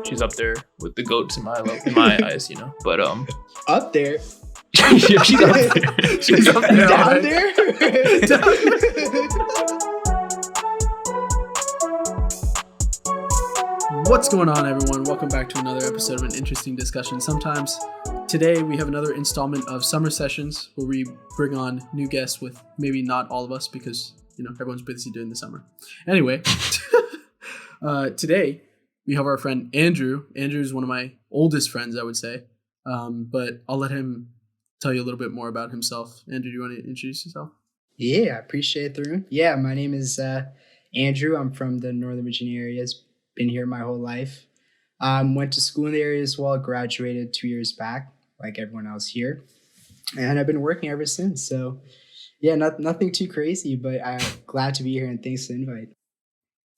she's up there with the goats in my eyes, But Up there. she's up there. She's up there. Down there. What's going on, everyone? Welcome back to another episode of An Interesting Discussion Sometimes. Today, we have another installment of Summer Sessions where we bring on new guests with maybe not all of us because, everyone's busy during the summer. Anyway, today we have our friend Andrew. Andrew is one of my oldest friends, I would say. But I'll let him tell you a little bit more about himself. Andrew, do you want to introduce yourself? Yeah, I appreciate the room. Yeah, my name is Andrew. I'm from the Northern Virginia area. Been here my whole life. Went to school in the area as well. Graduated 2 years back, like everyone else here. And I've been working ever since. So, yeah, nothing too crazy, but I'm glad to be here and thanks for the invite.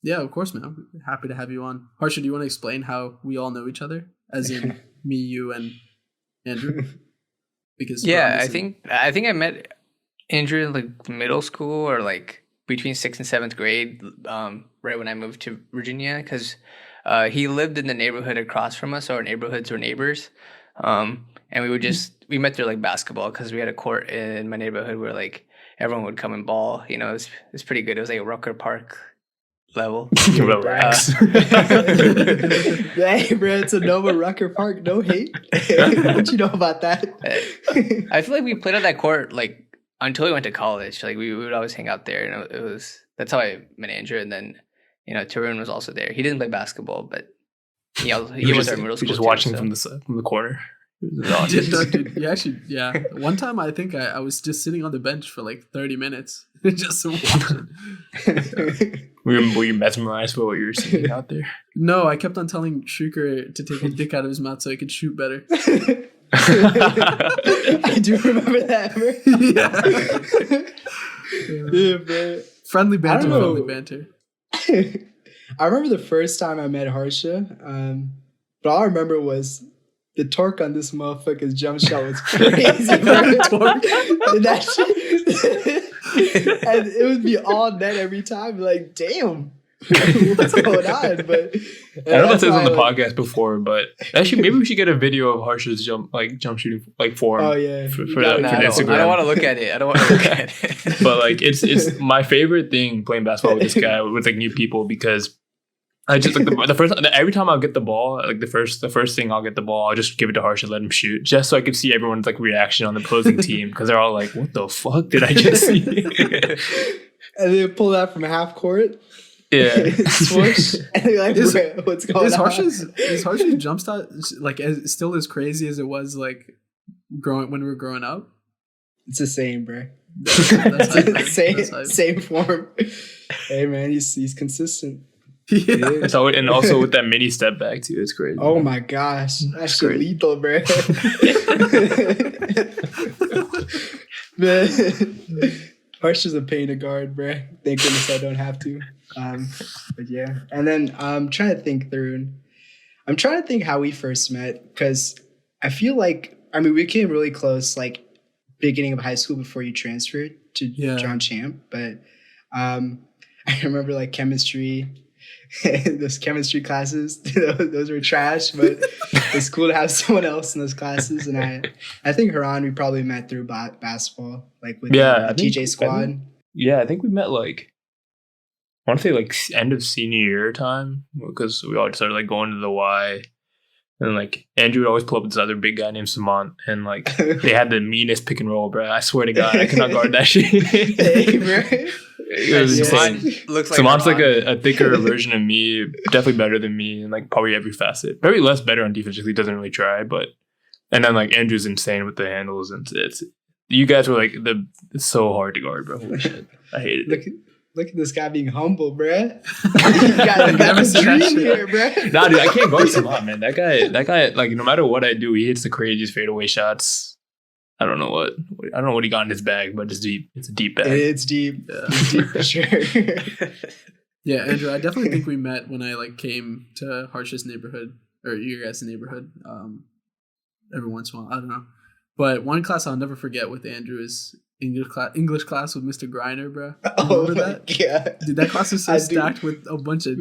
Yeah, of course, man. I'm happy to have you on. Harsha, do you want to explain how we all know each other? As in me, you, and Andrew? Because I think I met Andrew in like middle school or like between 6th and 7th grade, right when I moved to Virginia, because he lived in the neighborhood across from us. So our neighborhoods were neighbors, and we met through like basketball because we had a court in my neighborhood where like everyone would come and ball. It was pretty good. It was like a Rucker Park level. Relax. Hey, bro, it's a Nova Rucker Park. No hate. What you know about that? I feel like we played on that court like until we went to college. Like we would always hang out there, and that's how I met Andrew. And then Tarun was also there. He didn't play basketball, but he was our middle school. Just watching from the corner. One time I think I was just sitting on the bench for like 30 minutes just watching. Were you mesmerized by what you were seeing out there? No, I kept on telling Shrieker to take his dick out of his mouth so he could shoot better. I do remember that, bro. Yeah, bro. Friendly banter. I remember the first time I met Harsha, but all I remember was the torque on this motherfucker's jump shot was crazy, bro. And that shit, and it would be all net every time. Like, damn, what's going on? But I don't know if this was on the podcast before, but actually, maybe we should get a video of Harsha's jump shooting form. Oh yeah, for Instagram. I don't want to look at it. But like, it's my favorite thing playing basketball with this guy with like new people because I just like the first every time I'll get the ball, like the first thing I'll get the ball, I'll just give it to Harsha and let him shoot, just so I could see everyone's like reaction on the opposing team because they're all like, "What the fuck did I just see?" And they pull that from half court. Yeah, swoosh. And they're like, "What's going on?" Is Harsha's jump shot like still as crazy as it was like when we were growing up? It's the same, bro. That's same form. Hey man, he's consistent. Yeah. So, and also with that mini step back too, it's crazy. Oh my gosh, that's shit lethal, bro. Man, Harsha's a pain to guard, bro. Thank goodness I don't have to. But yeah, and then I'm trying to think through. I'm trying to think how we first met because I feel like we became really close like beginning of high school before you transferred to John Champ. But I remember like chemistry. Those chemistry classes, those were trash, but it's cool to have someone else in those classes. And I think Haran, we probably met through basketball, like with the TJ squad. I think we met like, I want to say like end of senior year time because we all just started like going to the Y. And like Andrew would always pull up with this other big guy named Samant, and like they had the meanest pick and roll, bro. I swear to God, I could not guard that shit. Hey, bro. It was insane. Samant's like a thicker version of me, definitely better than me, and like probably every facet. Very less better on defense because he doesn't really try. And then like Andrew's insane with the handles, and it's you guys were like it's so hard to guard, bro. Holy shit, I hated it. Look at this guy being humble, bruh. You got the dream here, bruh. Nah, dude, I can't guard Samant, man. That guy, like, no matter what I do, he hits the craziest fadeaway shots. I don't know what he got in his bag, but it's deep. It's a deep bag. It's deep. Yeah. It's deep for sure. Yeah, Andrew, I definitely think we met when I like came to Harsha's neighborhood or your guys' neighborhood. Every once in a while, I don't know. But one class I'll never forget with Andrew is English class with Mr. Griner, bro. Remember that? Yeah. Dude, that class was so stacked with a bunch of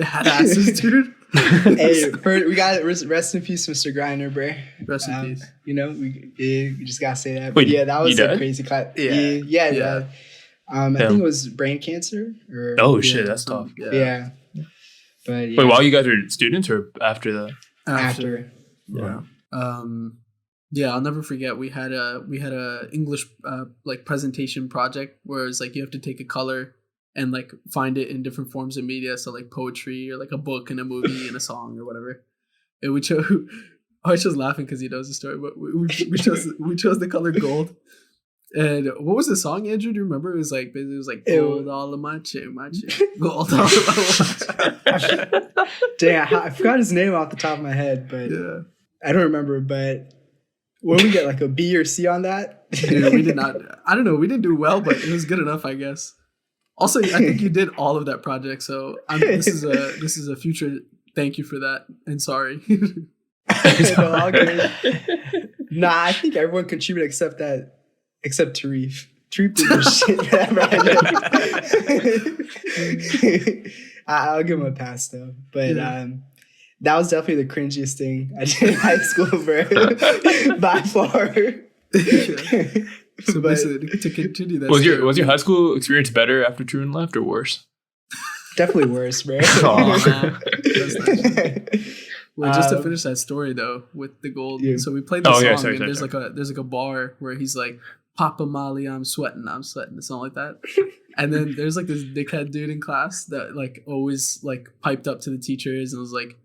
badasses, dude. Hey, we got rest in peace, Mr. Griner, bro. Rest in peace. You know, we just gotta say that. Wait, but yeah, that was a died? crazy class. Yeah. I think it was brain cancer. Oh shit, that's tough. Yeah. But Wait, while you guys were students or after the? After. Yeah. I'll never forget. We had a English like presentation project where it's like you have to take a color and like find it in different forms of media, so like poetry or like a book and a movie and a song or whatever. And we chose. I was just laughing because he knows the story, but we chose the color gold. And what was the song, Andrew? Do you remember? It was like gold all of my chain, gold all of my chain. Dang, I forgot his name off the top of my head, but I don't remember. But what did we get, like a B or C on that? Dude, we did not. I don't know. We didn't do well, but it was good enough, I guess. Also, I think you did all of that project, so this is a future thank you for that, and sorry. No, all good. Nah, I think everyone contributed except Tarif. Tarif did the shit. I'll give him a pass though, but that was definitely the cringiest thing I did in high school, bro. By far. So basically, to continue that, was your high school experience better after Truman left or worse? Definitely worse, bro. Well, just to finish that story though, with the gold. Yeah. So we played the song, and there's like a bar where he's like, "Papa Molly, I'm sweating," something like that. And then there's like this dickhead dude in class that like always like piped up to the teachers and was like,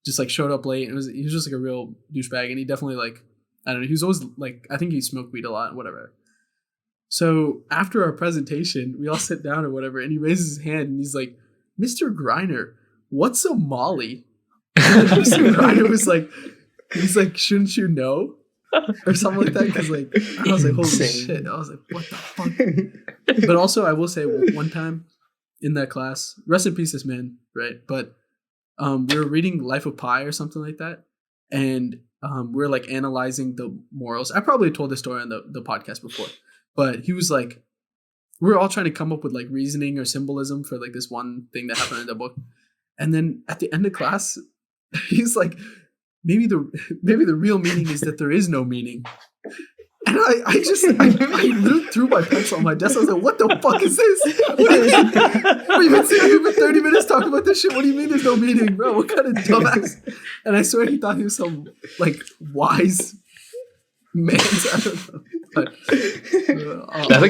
just like showed up late. And he was just like a real douchebag, and he definitely like, I don't know, he was always like, I think he smoked weed a lot, whatever. So after our presentation, we all sit down or whatever, and he raises his hand and he's like, "Mr. Griner, what's a Molly?" And Mr. Griner was like, he's like, "Shouldn't you know?" Or something like that. Because like, I was like, holy shit. I was like, what the fuck? But also, I will say one time in that class, rest in peace, this man, right? But we were reading Life of Pi or something like that. And we're like analyzing the morals. I probably told this story on the podcast before. But he was like, we were all trying to come up with like reasoning or symbolism for like this one thing that happened in the book. And then at the end of class, he's like, maybe the real meaning is that there is no meaning. And I literally threw my pencil on my desk. I was like, what the fuck is this? What do you mean? We've been sitting here for 30 minutes talking about this shit. What do you mean there's no meaning, bro? What kind of dumbass? And I swear he thought he was some like wise man. I don't know. But, that's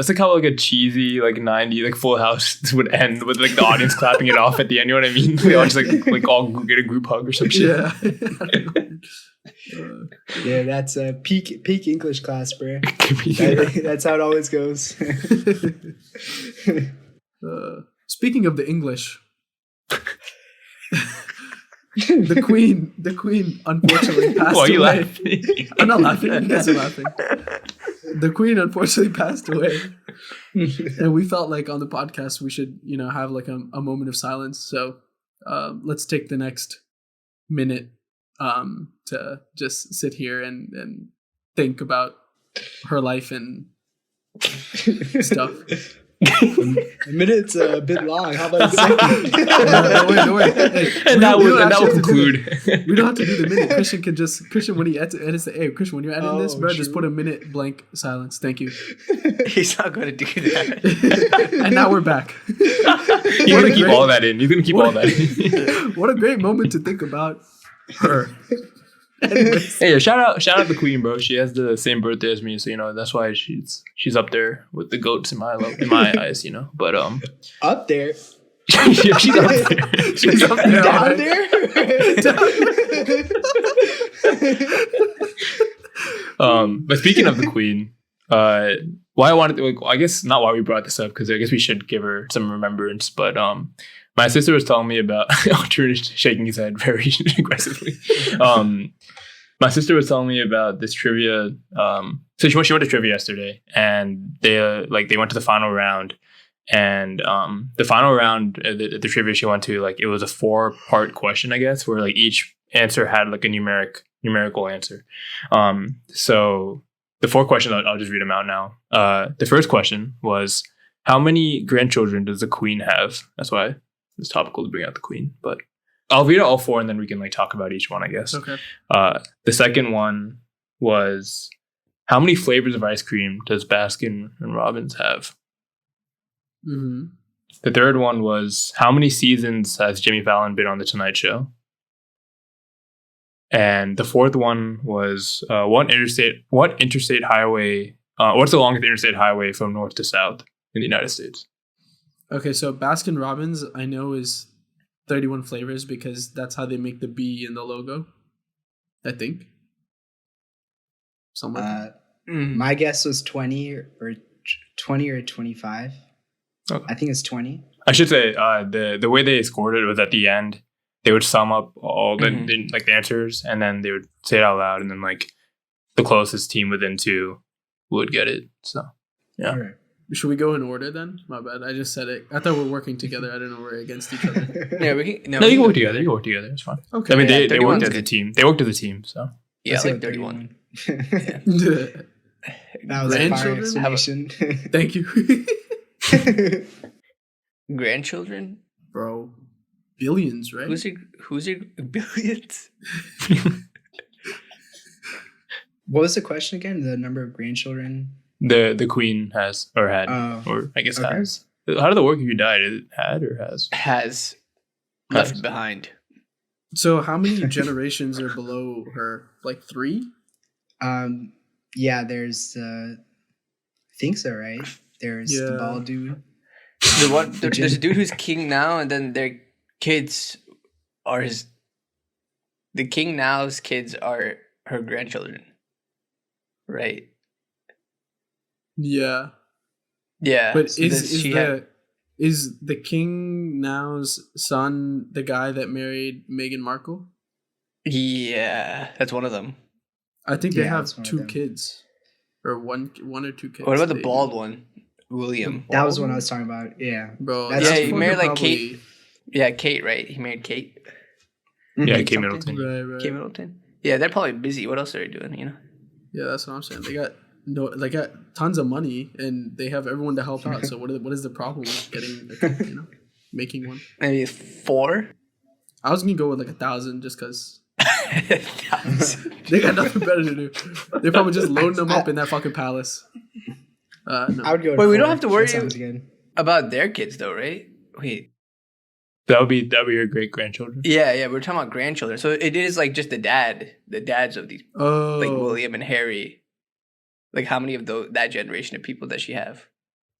like how a cheesy like 90 like Full House would end with like the audience clapping it off at the end. You know what I mean? We all just like all get a group hug or some shit. Yeah. Yeah, that's a peak English class, bro. That's how it always goes. Speaking of the English, the queen unfortunately passed away. Why are you laughing? I'm not laughing. You guys are laughing. The queen unfortunately passed away, and we felt like on the podcast we should, have like a moment of silence. So let's take the next minute to just sit here and think about her life and stuff. A minute's a bit long. How about a second? No way. Hey, and that will conclude. We don't have to do the minute. Christian, when he edits the, hey, Christian, when you're editing this, bro, just put a minute blank silence. Thank you. He's not going to do that. And now we're back. He's going to keep all that in. What a great moment to think about her. Hey, shout out the queen, bro. She has the same birthday as me, so that's why she's up there with the goats in my eyes, But up there. She's up there. She's up there. Down there. But speaking of the queen, why I wanted to, I guess not why we brought this up, because I guess we should give her some remembrance. But my sister was telling me about. Drew is shaking his head very aggressively. My sister was telling me about this trivia. So she went to trivia yesterday, and they went to the final round. And the final round, the trivia she went to, like it was a 4-part question, I guess, where like each answer had like a numerical answer. So the 4 questions, I'll just read them out now. The first question was, how many grandchildren does the queen have? That's why it's topical to bring out the queen. But I'll read out all four and then we can like talk about each one, I guess. Okay. The second one was, how many flavors of ice cream does Baskin and Robbins have? Mm-hmm. The third one was, how many seasons has Jimmy Fallon been on The Tonight Show? And the fourth one was, what interstate highway, what's the longest interstate highway from north to south in the United States? Okay, so Baskin Robbins, I know, is 31 flavors because that's how they make the B in the logo. I think. Somewhere. My guess was 20 or 25. Okay. I think it's 20. I should say the way they scored it was at the end. They would sum up all the answers, and then they would say it out loud, and then like the closest team within two would get it. So yeah. All right. Should we go in order then? My bad. I just said it. I thought we're working together. I didn't know we're against each other. Yeah, we can. No, you can work together. You can work together. It's fine. Okay. I mean, they 31's worked as a good. team. They worked as a team. So Yeah, Let's like go 31. That was a fire Grandchildren? explanation. Thank you. Grandchildren? Bro. Billions, right? Who's your billions? What was the question again? The number of grandchildren? the queen has or had Oh, or I guess okay. has. How did it work if you died? Is it had or has? Has left behind. So how many generations are below her? Like 3? Yeah, there's I think so, right? There's the bald dude. There's a dude who's king now, and then their kids are his. The king now's kids are her grandchildren, right? Yeah. Yeah, But so is the king now's son the guy that married Meghan Markle? Yeah, that's one of them. I think they Yeah, have that's one of 2 them. kids. Or one or 2 kids. What about the maybe. bald one, William? That was what I was talking about. Yeah. Bro, That's that's he fucking married like probably- Kate. Yeah, Kate, right? He married Kate. Yeah, Mhm. Kate Middleton. Right. Kate Middleton. Yeah, they're probably busy. What else are they doing? You know. Yeah, that's what I'm saying. They got tons of money and they have everyone to help out. So what is the problem with getting making one? Maybe 4. I was gonna go with like 1,000 just because they got nothing better to do. They probably just loading them up in that fucking palace. No. I would go. Wait, we don't 4. have to worry- That sounds good. About their kids, though, right? Wait. That would be your great grandchildren. Yeah, we're talking about grandchildren. So it is like just the dads of these, Oh, like William and Harry. Like how many of that generation of people does she have?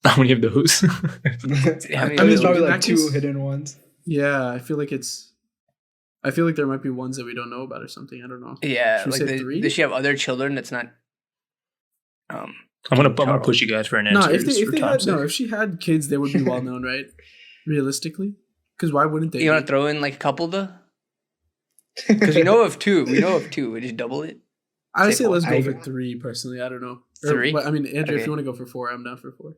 How many of those? How many I I mean, mean, there's in probably that like 2 case- hidden ones. yeah. I feel like there might be ones that we don't know about or something. I don't know. Yeah, Should we like say 3? does she have other children that's not? I'm gonna push you guys for an answer. No, if she had kids, they would be well known, right? Realistically, because why wouldn't they? You want to throw in like a couple though? Because we know of 2. We just double it. I say say let's go I- for 3 personally. I don't know. 3? But, I mean, Andrew, if Okay. you want to go for 4, I'm down for 4.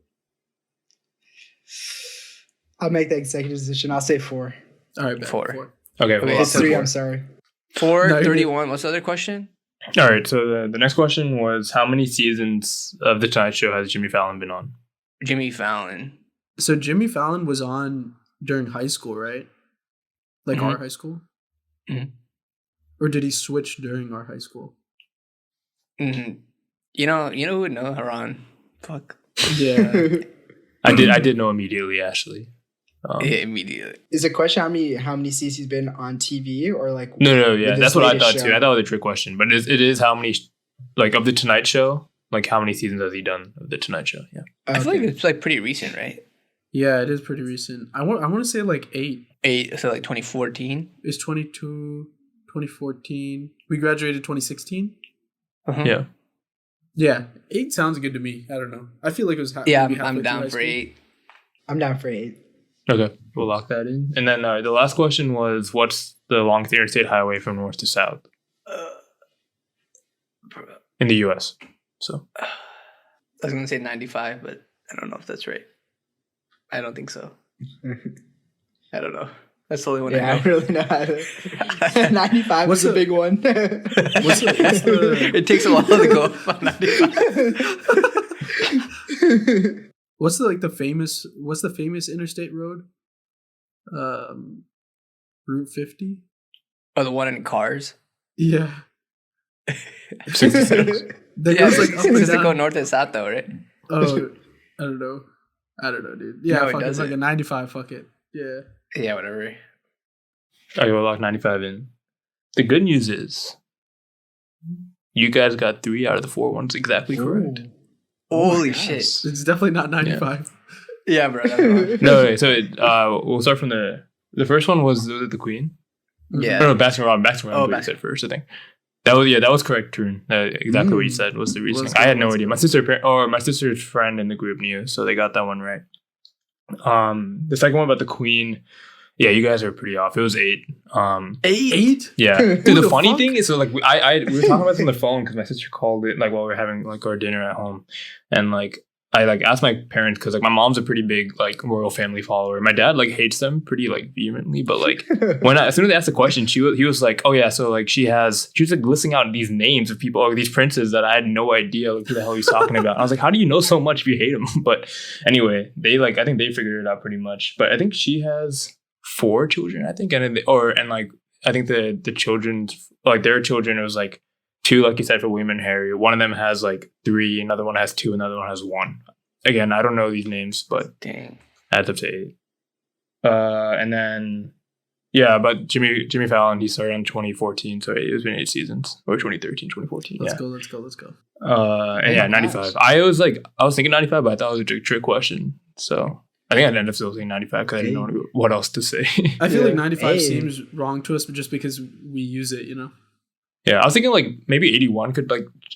I'll make the executive decision. I'll say 4. All right, bet. 4. Okay, Okay, well, It's so 3. 4. I'm sorry. 4, No, you're 31. What's the other question? All right. So the next question was, how many seasons of The Tonight Show has Jimmy Fallon been on? Jimmy Fallon. So Jimmy Fallon was on during high school, right? Like Mhm. our high school? Mhm. Or did he switch during our high school? Mm-hmm. You know who would know Haran? Fuck. Yeah. I did know immediately, Ashley. Yeah, immediately. Is the question how many seasons he's been on TV or like? No, yeah, with that's his what I latest thought too. show? I thought it was a trick question, but it is how many, like, of The Tonight Show, like, how many seasons has he done of The Tonight Show? Yeah. I feel like Okay. it's like pretty recent, right? Yeah, it is pretty recent. I want to say like 8. 8, so like 2014. It's 2014. We graduated 2016. Uh-huh. Yeah. Yeah, 8 sounds good to me. I don't know. I feel like it was Yeah, maybe I'm halfway through high down for school. 8. I'm down for 8. Okay, we'll lock that in. And then the last question was, what's the longest interstate highway from north to south in the U.S.? So I was gonna say 95, but I don't know if that's right. I don't think so. I don't know. That's the only one Yeah, I I know. don't really know how to. 95 What's was a the- big one. What's the- It takes a while to go up on 95. What's the famous interstate road? Route 50? Oh, the one in Cars. Yeah. 66. That Yeah, goes like up and does it go down. north and south though, right? Oh, I don't know. Dude. Yeah, No, it fuck it. doesn't. Fucking 95, fuck it. Yeah. Yeah, whatever. Okay, we'll lock 95 in. The good news is you guys got 3 out of the 4 ones exactly correct. Holy Yes. shit. It's definitely not 95. Yeah, bro. That's wrong. No, okay, so we'll start from the first one was the Queen. Yeah. No, Baskin Robbins. Oh, What you said first, I think. That was correct, Tarun. Exactly what you said was the reasoning. Let's go, I had no let's idea. go. My sister's friend in the group knew, so they got that one right. The second one about the Queen, yeah, you guys are pretty off. It was 8. 8? Yeah. Dude, Who the the funny fuck? thing is, so like we were talking about this on the phone because my sister called it like while we were having like our dinner at home, and like I like asked my parents because like my mom's a pretty big like royal family follower. My dad like hates them pretty like vehemently, but like as soon as they asked the question, he was like, oh yeah, so like she was like listing out these names of people or these princes that I had no idea like who the hell he's talking about. And I was like, how do you know so much if you hate him? But anyway, I think they figured it out pretty much. But I think she has 4 children, I think, and like I think the children's like their children, it was like 2, like you said, for William and Harry. One of them has like 3, another one has 2, another one has 1. Again, I don't know these names, but Dang. adds up to 8. And then but Jimmy Fallon, he started in 2014, so it's been 8 seasons, or 2013, 2014. Let's go. And yeah, 95. I was thinking 95, but I thought it was a trick question, so I think I'd end up still saying 95 because I didn't know what else to say. I feel like 95 Hey. seems wrong to us, but just because we use it, you know? Yeah, I was thinking like maybe 81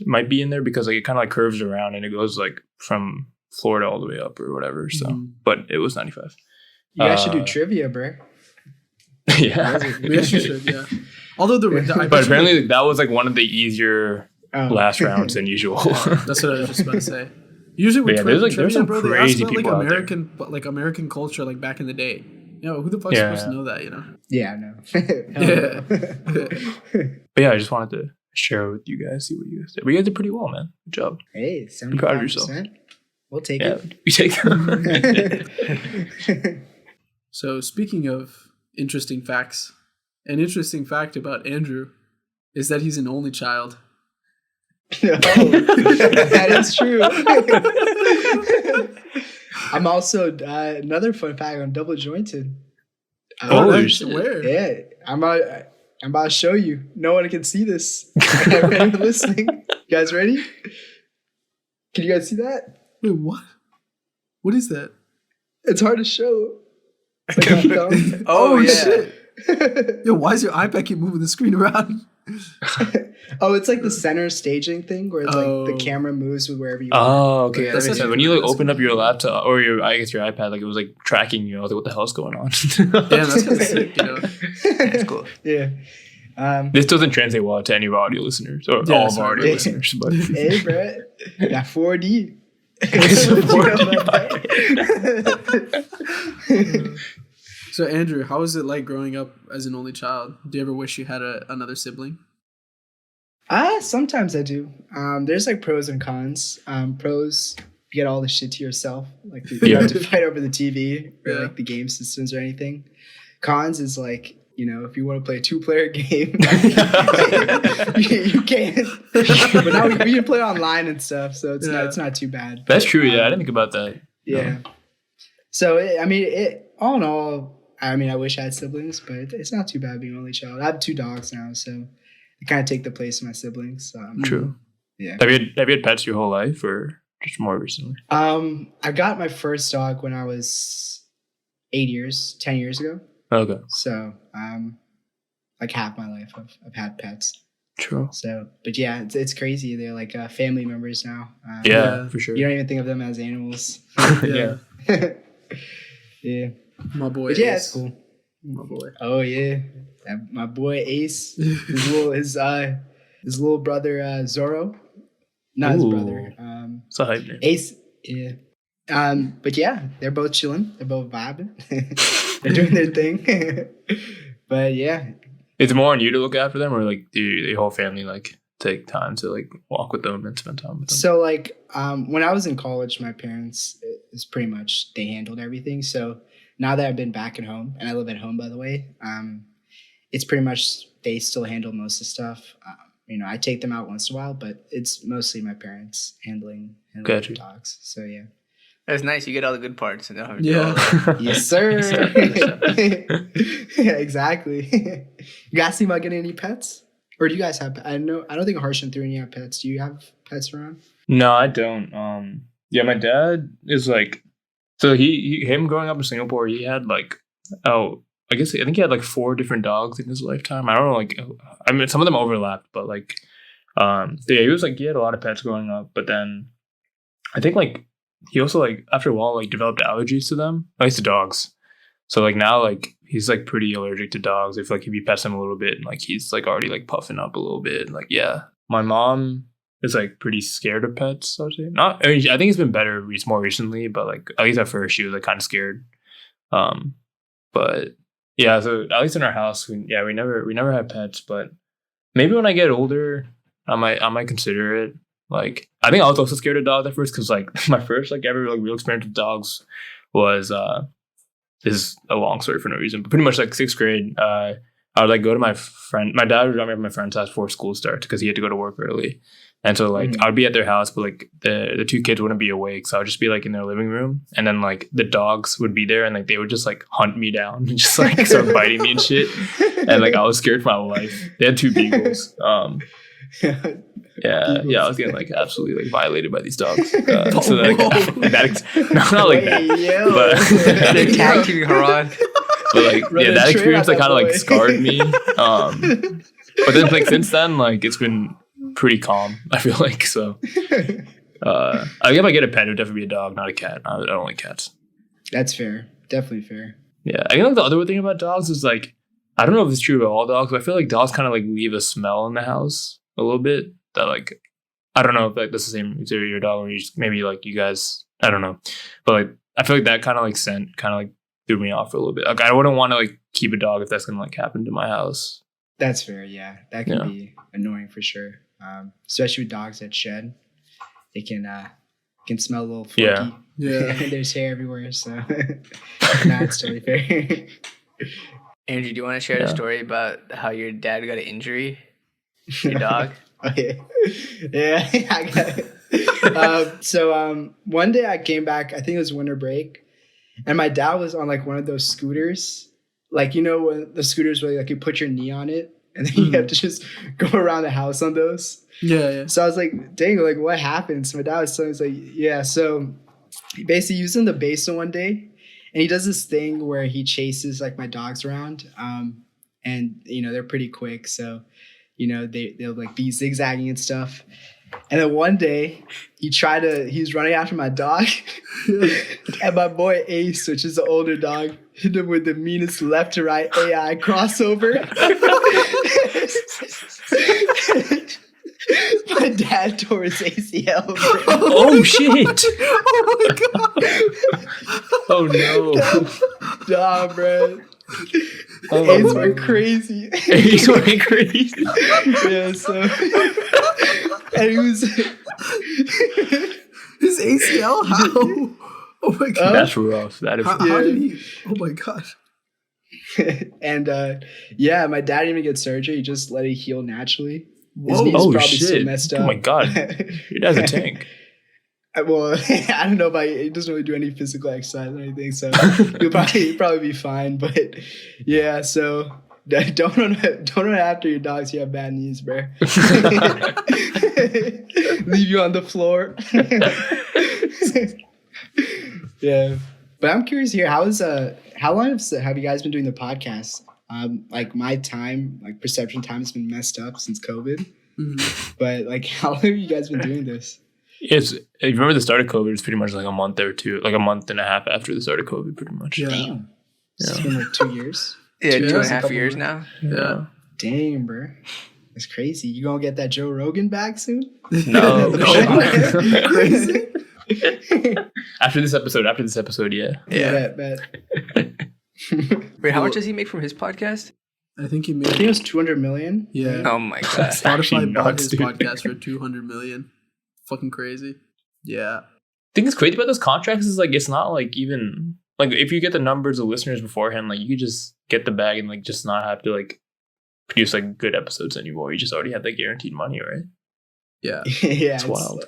might be in there because like it kind of like curves around and it goes like from Florida all the way up or whatever. So, but it was 95. You guys should do trivia, bro. Yeah, We actually should, yeah. Although but apparently like, that was like one of the easier last rounds than usual. That's what I was just about to say. Usually with there's some bro, they ask crazy about like people out there. American culture like back in the day. You know, who the fuck's supposed to know that, you know? Yeah, no. Yeah. But yeah, I just wanted to share with you guys, see what you guys did. But you guys did pretty well, man. Good job. Hey, Be proud of yourself. 75%. We'll take Yeah, it. you take them. So speaking of interesting facts, an interesting fact about Andrew is that he's an only child. No, that is true. I'm also another fun fact. I'm double jointed. Holy shit. Where? Yeah, I'm about to show you. No one can see this. Everyone listening. You guys ready? Can you guys see that? Wait, what? What is that? It's hard to show. It's like my thumb. Oh, yeah. shit. Yo, why does your iPad keep moving the screen around? Oh, it's like the center staging thing where it's like Oh. the camera moves with wherever you are. Oh, okay. That That's makes sense. actually When you like that's opened up cool. your laptop or your iPad, like it was like tracking you. I was like, what the hell's going on? Damn, that's kind of sick, you know? That's cool. Yeah. This doesn't translate well to any of our audio listeners or Yeah, all of our sorry. audio listeners, but Hey, bro. That 4D. So, Andrew, how was it like growing up as an only child? Do you ever wish you had another sibling? Sometimes I do. There's like pros and cons. Pros, you get all the shit to yourself. Like you don't have to fight over the TV or Yeah. like the game systems or anything. Cons is like, you know, if you want to play a 2-player game, you can. But now we can play online and stuff, so it's not too bad. that's true. Yeah, I didn't think about that. Yeah. So all in all, I mean, I wish I had siblings, but it's not too bad being an only child. I have 2 dogs now, so they kind of take the place of my siblings. True. Yeah. Have you had pets your whole life or just more recently? I got my first dog when I was 10 years ago. Okay. So, like half my life I've had pets. True. So, but yeah, it's crazy. They're like family members now. Yeah, for sure. You don't even think of them as animals. Yeah. Yeah. My boy. But yeah, Ace. it's cool. My boy. Oh yeah, my boy Ace, his little brother Zorro, not his Ooh. brother. It's a hype name. Ace, yeah. But yeah, they're both chilling. They're both vibing. They're doing their thing. But yeah, Is it more on you to look after them, or like do your whole family like take time to like walk with them and spend time with them? so like when I was in college, my parents is pretty much they handled everything. So now that I've been back at home, and I live at home by the way, it's pretty much they still handle most of the stuff. I take them out once in a while, but it's mostly my parents handling the dogs. So yeah. That's nice. You get all the good parts. And Yes, sir. Yeah, exactly. You guys think about getting any pets? Or do you guys have? I don't think Harsh and Thruni have pets. Do you have pets around? No, I don't. Yeah, my dad is like, so him growing up in Singapore, he had like, I think he had like 4 different dogs in his lifetime. I don't know, like, I mean, some of them overlapped, but like, he was like, he had a lot of pets growing up, but then I think like he also like after a while like developed allergies to them, at least to dogs. So like now like he's like pretty allergic to dogs. If like if you pet him a little bit, and like he's like already like puffing up a little bit. And, like yeah, my mom is like pretty scared of pets. I would say not. I mean, I think it's been better more recently, but like at least at first she was like kind of scared. But yeah, so at least in our house, we never had pets. But maybe when I get older, I might consider it. Like I think I was also scared of dogs at first because like my first like ever like real experience with dogs was this is a long story for no reason, but pretty much like 6th grade, I would like go to my dad would drop me at my friend's house before school starts because he had to go to work early. And so like I would be at their house, but like the 2 kids wouldn't be awake. So I would just be like in their living room. And then like the dogs would be there and like they would just like hunt me down and just like start biting me and shit. And like I was scared for my life. They had 2 beagles. Yeah, I was getting like absolutely like violated by these dogs. So like not like that, but they're tag teaming Haran. But like yeah, that experience like kind of like scarred me. But then like since then like it's been pretty calm. I feel like so. I think if I get a pet, it would definitely be a dog, not a cat. I don't like cats. That's fair. Definitely fair. Yeah, I think like the other thing about dogs is like I don't know if it's true about all dogs, but I feel like dogs kind of like leave a smell in the house a little bit. That like I don't know if like that's the same to your dog or maybe like you guys I don't know, but like I feel like that kind of like scent kind of like threw me off for a little bit. Like I wouldn't want to like keep a dog if that's gonna like happen to my house. That's fair. Yeah, that can be annoying for sure. Especially with dogs that shed, they can smell a little funky. Yeah. There's hair everywhere, so nah, it's totally fair. Andrew, do you want to share a story about how your dad got an injury? Your dog. Oh, yeah, I got it. So one day I came back, I think it was winter break, and my dad was on like one of those scooters, like when the scooters where like you put your knee on it and then you have to just go around the house on those. Yeah. So I was like, dang, like what happened? So my dad was telling me, like, yeah, so he basically using the basin one day, and he does this thing where he chases like my dogs around, and they're pretty quick, so. They'll like be zigzagging and stuff. And then one day he was running after my dog and my boy Ace, which is the older dog, hit him with the meanest left to right AI crossover. My dad tore his ACL. Oh shit. Oh my god. Oh no. Nah, bro. Ace went crazy. Ace went crazy. Yeah, so and he was his ACL? How? Oh my god. That's rough. That is how did he? Oh my god. And my dad didn't even get surgery. He just let it heal naturally. His knee's probably still messed up. Oh my god. Your dad's a tank. Well, I don't know about he doesn't really do any physical exercise or anything, so he'll probably be fine. But yeah, so don't run after your dogs. You have bad knees, bro. Leave you on the floor. Yeah, but I'm curious here. How long have you guys been doing the podcast? Like my time, like perception time has been messed up since COVID. Mm-hmm. But like, how long have you guys been doing this? If you remember the start of COVID, it's pretty much like a month or two, like a month and a half after the start of COVID, pretty much. Yeah. Damn. It's been like 2 years. Yeah, 2.5 years now. Yeah. Damn, bro. That's crazy. You gonna get that Joe Rogan back soon? No. Crazy. After this episode, yeah. Yeah. Bet. Wait, how much does he make from his podcast? I think it was 200 million. Yeah. Oh my god. Spotify bought his podcast for 200 million. Fucking crazy. Yeah. I think it's crazy about those contracts is like it's not like even like if you get the numbers of listeners beforehand, like you could just get the bag and like just not have to like produce like good episodes anymore. You just already have that guaranteed money, right? Yeah. Yeah, It's wild.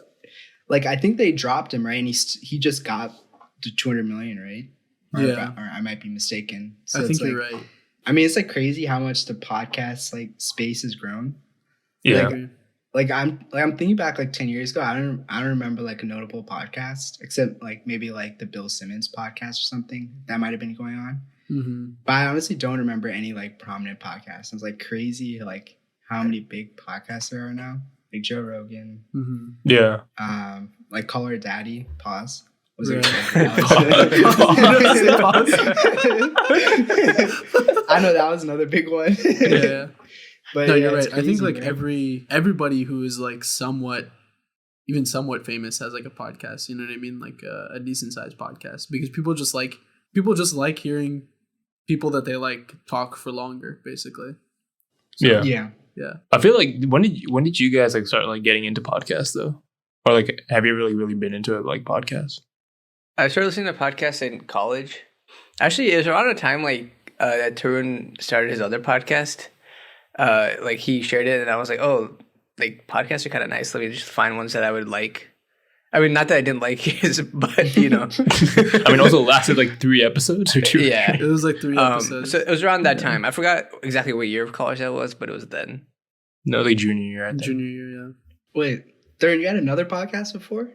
Like I think they dropped him, right? And he just got to 200 million, right? Or I might be mistaken. So I think you're right. I mean, it's like crazy how much the podcast like space has grown. Yeah. Like I'm thinking back like 10 years ago. I don't remember like a notable podcast except like maybe like the Bill Simmons podcast or something that might have been going on. Mm-hmm. But I honestly don't remember any like prominent podcasts. It's like crazy like how many big podcasts there are now. Like Joe Rogan. Mm-hmm. Yeah. Like Call Her Daddy. Pause. Was Right. I know that was another big one. Yeah. But no, yeah, you're it's right. I think crazy, like man. everybody who is like somewhat famous has like a podcast. You know what I mean? Like a decent sized podcast, because people just like hearing people that they like talk for longer, basically. So, Yeah. Yeah. I feel like when did you guys like start like getting into podcasts though? Or like have you really been into it like podcasts? I started listening to podcasts in college. Actually, it was around a time like that Tarun started his other podcast. Like he shared it, and I was like, "Oh, like podcasts are kind of nice. Let me just find ones that I would like." I mean, not that I didn't like his, but you know. I mean, also lasted like 3 episodes or 2. Yeah, it was like 3 episodes. So it was around that time. I forgot exactly what year of college that was, but it was then. No, like junior year. I think. Junior year, yeah. Wait, Thurn, you had another podcast before?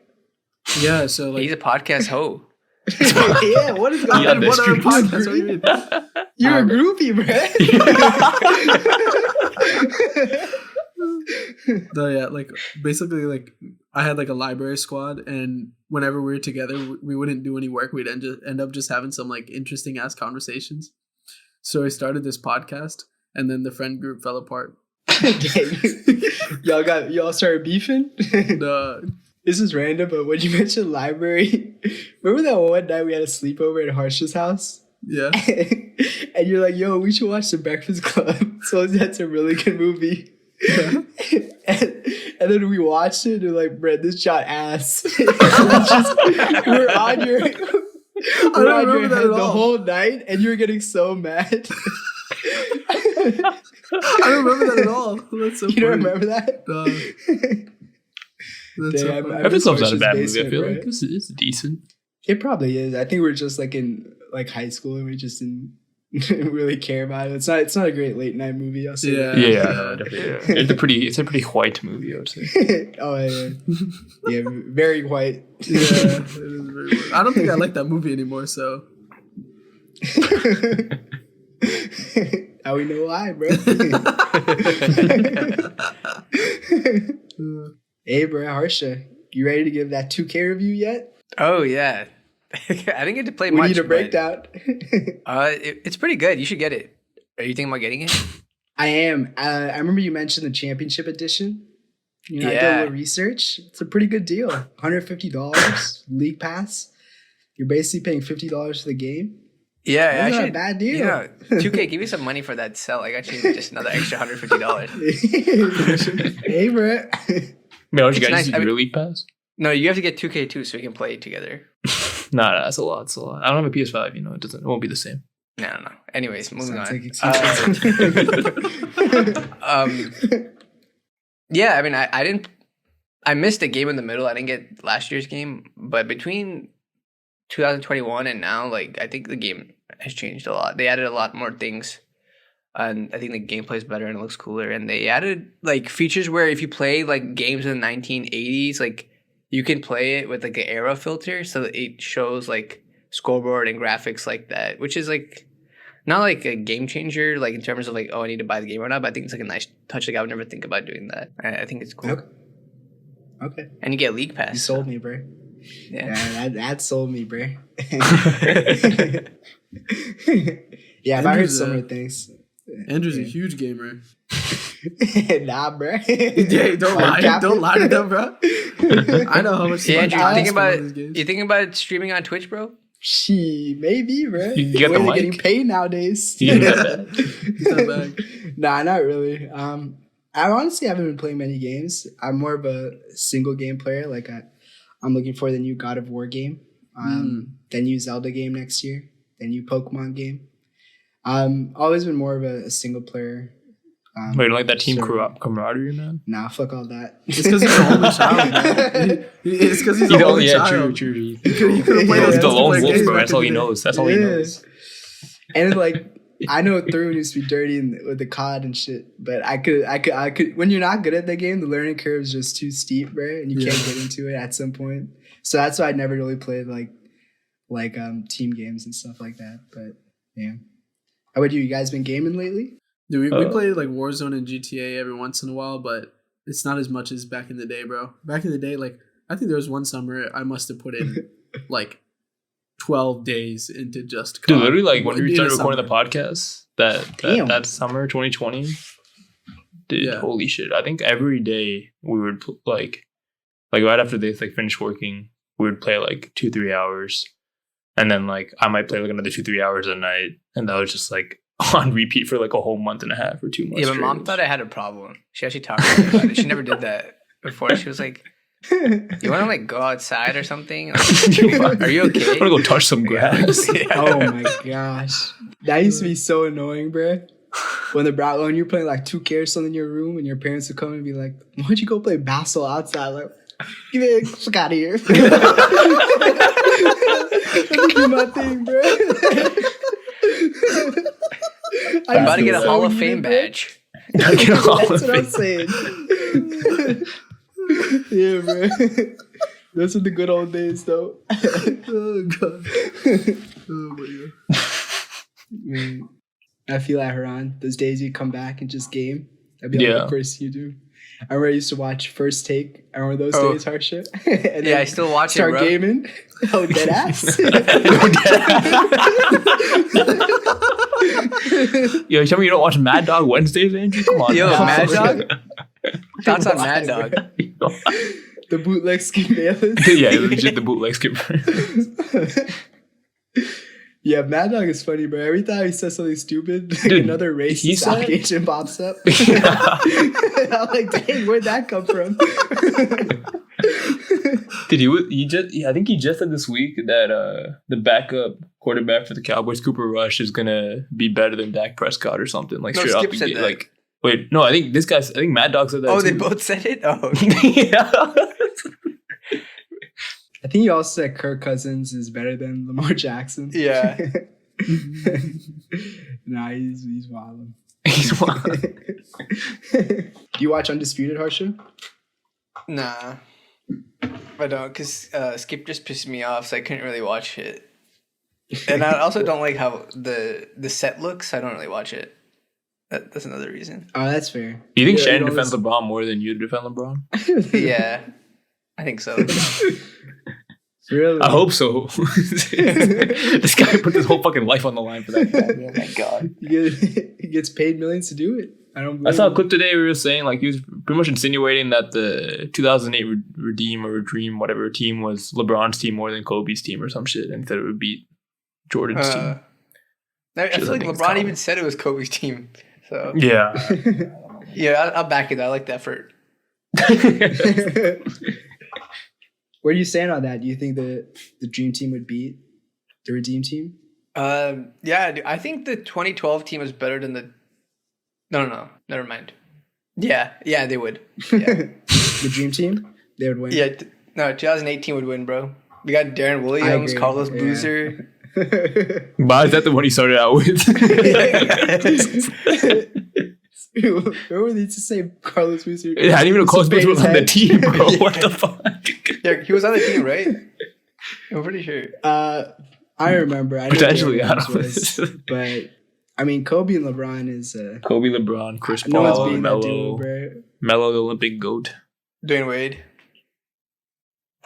Yeah, so like He's a podcast hoe. Yeah, what is going on? what other podcast? What do you mean? You're a groupie, bro. No, yeah, like basically, like I had like a library squad, and whenever we were together, we wouldn't do any work. We'd end up just having some like interesting ass conversations. So I started this podcast, and then the friend group fell apart. Y'all started beefing? No. This is random, but when you mentioned library, remember that one night we had a sleepover at Harsh's house? Yeah. And you're like, yo, we should watch The Breakfast Club. So that's a really good movie. Yeah. and then we watched it and we're like, Brett, this shot ass. we're on your head the whole night, and you were getting so mad. I don't remember that at all. That's so you don't remember that? That's so Damn, funny. Breakfast Club's not a bad movie. I basement, feel right? like it's decent. It probably is. I think we're just like in like high school and we just didn't really care about it. It's not a great late night movie. I'll say that. Yeah, no, definitely. Yeah. It's a pretty white movie, I would say. Oh yeah, yeah, very white. Yeah, it is very weird. I don't think I like that movie anymore. So now we know why, bro. Hey, bro, Harsha, you ready to give that 2K review yet? Oh yeah, I didn't get to play We much. need a breakdown. It's pretty good. You should get it. Are you thinking about getting it? I am. I remember you mentioned the championship edition. You know, I did a little research. It's a pretty good deal. $150 league pass. You're basically paying $50 for the game. Yeah, That's actually, not a bad deal. Yeah, 2K, give me some money for that sell. I got you just another extra $150. Hey, bro. Man, you guys nice. use your league pass? No, you have to get 2K too, so we can play together. Nah, that's a lot. It's a lot. I don't have a PS5. You know, it won't be the same. No. Anyways, moving on. Like Yeah, I mean, I missed a game in the middle. I didn't get last year's game, but between 2021 and now, like, I think the game has changed a lot. They added a lot more things, and I think the gameplay is better and it looks cooler. And they added like features where if you play like games in the 1980s, like you can play it with like an era filter, so that it shows like scoreboard and graphics like that, which is like not like a game changer, like in terms of like, oh, I need to buy the game or not. But I think it's like a nice touch. Like I would never think about doing that. I think it's cool. Okay. And you get league pass. You sold me, bro. Yeah. That sold me, bro. Yeah, I've heard similar things. Andrew's a huge gamer. Nah, bro. Yeah, don't lie. Don't lie to them, bro. I know how much. Yeah, Andrew, you you thinking about streaming on Twitch, bro? She maybe, bro. You get the mic? Getting paid nowadays. Yeah. Nah, not really. I honestly haven't been playing many games. I'm more of a single game player. Like I'm looking for the new God of War game, the new Zelda game next year, the new Pokemon game. Always been more of a single player Wait, like that team camaraderie, man? Nah, fuck all that. It's because he's the only child, man. It's because he's the only child. True. He could've played He's the lone wolf, bro. back That's all in he the day. knows. That's all he knows. And like, I know Thrune used to be dirty with the COD and shit, but I could. When you're not good at the game, the learning curve is just too steep, bro, and you can't get into it at some point. So that's why I never really played like team games and stuff like that. But yeah, how about you? You guys been gaming lately? Dude, we played like Warzone and GTA every once in a while, but it's not as much as back in the day, bro. Back in the day, like I think there was one summer I must have put in like 12 days into just COD. Dude, literally, like when we started recording the podcast that summer 2020, dude, holy shit! I think every day we would like right after they finished working, we would play like 2-3 hours, and then like I might play like another 2-3 hours a night, and that was just like on repeat for like a whole month and a half or 2 months. Yeah, but mom thought I had a problem. She actually talked to me about it. She never did that before. She was like, "You want to like go outside or something? Like, are you okay? I want to go touch some grass." Yeah. Oh my gosh, that used to be so annoying, bro. When you're playing like 2K or something in your room, and your parents would come and be like, "Why don't you go play basketball outside?" Like, give me the fuck out of here. Let me do my thing, bro. I'm about to get a Hall of Fame badge. That's what I'm saying. Yeah, bro. Those are the good old days, though. Oh god. Oh my god. Man, I feel like Haran, those days you come back and just game. That'd be like the first thing you do. I remember I used to watch First Take. I remember those days, Harsha. And Yeah, I still watch start it, bro. gaming. Oh, dead ass. Yo, tell me you don't watch Mad Dog Wednesdays, Andrew? Come on. Yo, man. Mad Dog? Thoughts on Mad Dog? The bootleg Ski Bayless. Yeah, legit the bootleg skipper. Yeah, Mad Dog is funny, bro. Every time he says something stupid, like Dude, another racist said- application pops up. I'm like, dang, where'd that come from? Dude, I think he just said this week that the backup quarterback for the Cowboys, Cooper Rush, is gonna be better than Dak Prescott or something. Like No, straight Skip up, said that. like wait, no, I think Mad Dog said that. Oh, too. they both said it? Oh. Yeah. I think he also said Kirk Cousins is better than Lamar Jackson. Yeah. Nah, he's wild. He's wild. Do you watch Undisputed, Harsha? Nah. I don't, because Skip just pissed me off, so I couldn't really watch it. And I also don't like how the set looks, so I don't really watch it. That's another reason. Oh, that's fair. Do you think Yeah, Shannon defends LeBron more than you defend LeBron? Yeah, I think so. Really? I hope so. This guy put his whole fucking life on the line for that guy. Oh my god. He gets paid millions to do it. I saw a clip today where he was saying, like, he was pretty much insinuating that the 2008 Dream, whatever team was LeBron's team more than Kobe's team or some shit, and he said it would beat Jordan's team. I feel like LeBron even said it was Kobe's team. So yeah. Yeah, I'll back it. I like the effort. Where do you stand on that? Do you think the Dream Team would beat the Redeem Team? Yeah, I think the 2012 team was better than the... No, never mind. Yeah, they would. Yeah. The Dream Team? They would win? Yeah, 2018 would win, bro. We got Darren Williams, Carlos Boozer. But is that the one he started out with? Remember they used to say Carlos Boozer? I didn't even know Carlos Boozer was on the team, bro. Yeah. What the fuck? Yeah, he was on the team, right? I'm pretty sure. I remember. I Potentially, know I don't know. but I mean, Kobe and LeBron is Kobe, LeBron, Chris no one's Paul, beating that duo, Melo, bro. Melo, the Olympic GOAT. Dwayne Wade.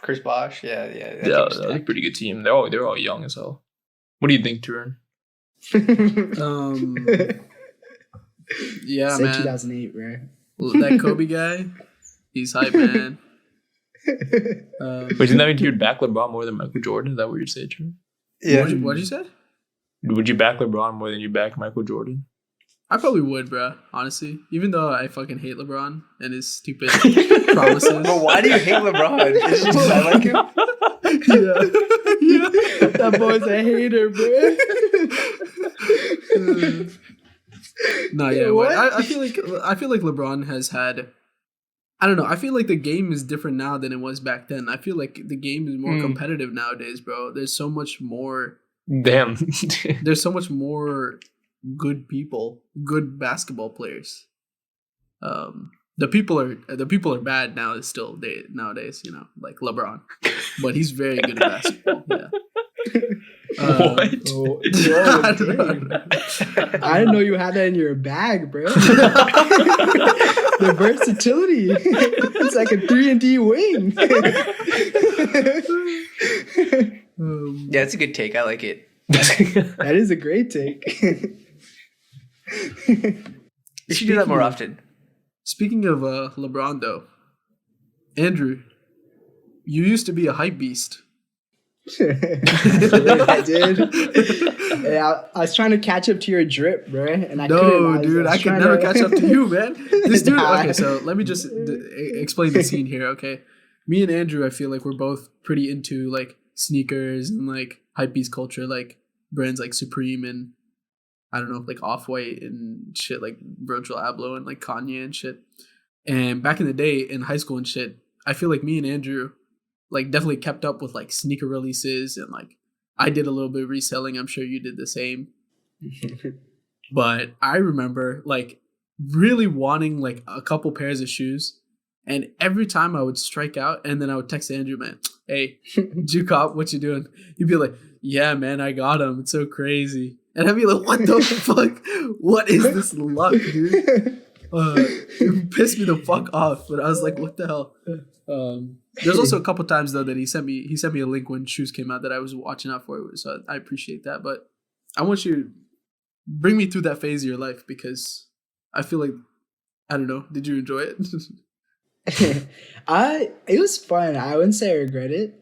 Chris Bosh. Yeah. Yeah, that's a pretty good team. They're all young as hell. What do you think, Turin? Yeah, Say man. 2008, bro. That Kobe guy, he's hype, man. Wait, didn't that mean you'd back LeBron more than Michael Jordan? Is that what you're saying, Turin? Yeah. What'd you say? Would you back LeBron more than you back Michael Jordan? I probably would, bro. Honestly, even though I fucking hate LeBron and his stupid promises. But why do you hate LeBron? Is it just 'cause I like him? Yeah. That boy's a hater, bro. No, yeah. What? I feel like LeBron has had. I don't know. I feel like the game is different now than it was back then. I feel like the game is more competitive nowadays, bro. There's so much more. Damn. There's so much more good people, good basketball players. The people are bad now. Still nowadays, you know, like LeBron, but he's very good at basketball. Yeah. What? I didn't know you had that in your bag, bro. The versatility. It's like a 3-and-D wing. Yeah, it's a good take. I like it. That is a great take. You should do that more often. Speaking of LeBron, though, Andrew, you used to be a hype beast. I did. Yeah, I was trying to catch up to your drip, bro, and I couldn't. Dude, I could never catch up to you, man. This dude. Okay, so let me just explain the scene here. Okay, me and Andrew, I feel like we're both pretty into like sneakers and like hypebeast culture, like brands like Supreme and I don't know, like Off-White and shit, like Virgil Abloh and like Kanye and shit. And back in the day in high school and shit, I feel like me and Andrew like definitely kept up with like sneaker releases and like I did a little bit of reselling. I'm sure you did the same. But I remember like really wanting like a couple pairs of shoes. And every time I would strike out and then I would text Andrew, man, hey, did you cop? What you doing? He'd be like, yeah, man, I got them. It's so crazy. And I'd be like, what the fuck? What is this luck, dude? It pissed me the fuck off. But I was like, what the hell? There's also a couple times though that he sent me a link when shoes came out that I was watching out for. So I appreciate that. But I want you to bring me through that phase of your life because I feel like, I don't know, did you enjoy it? It was fun. I wouldn't say I regret it.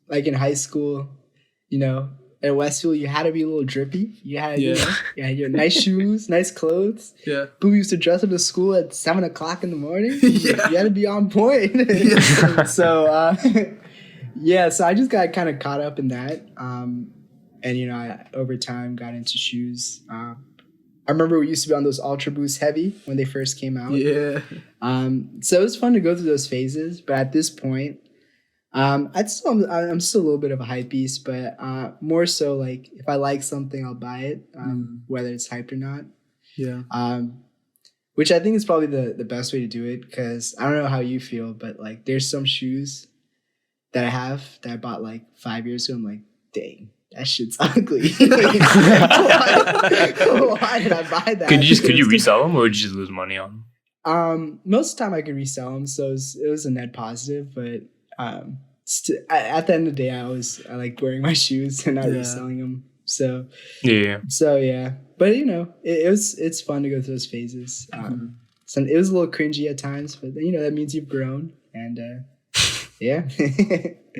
Like in high school, you know, at Westfield, you had to be a little drippy. You had you had your nice shoes, nice clothes. Yeah. Boo used to dress up to school at 7:00 in the morning. Yeah. You had to be on point. Yeah. So, so I just got kind of caught up in that. And, you know, I, over time, got into shoes. I remember we used to be on those Ultra Boost Heavy when they first came out. Yeah. So it was fun to go through those phases. But at this point, I'm still a little bit of a hype beast, but more so like if I like something, I'll buy it, whether it's hyped or not. Yeah. Which I think is probably the best way to do it because I don't know how you feel, but like there's some shoes that I have that I bought like 5 years ago. I'm like, dang, that shit's ugly. Why did I buy that? Could you resell them or would you just lose money on them? Most of the time I could resell them, so it was a net positive, but. At the end of the day, I like wearing my shoes and not reselling them. So yeah. But you know, it's fun to go through those phases. So it was a little cringy at times, but you know that means you've grown, and yeah.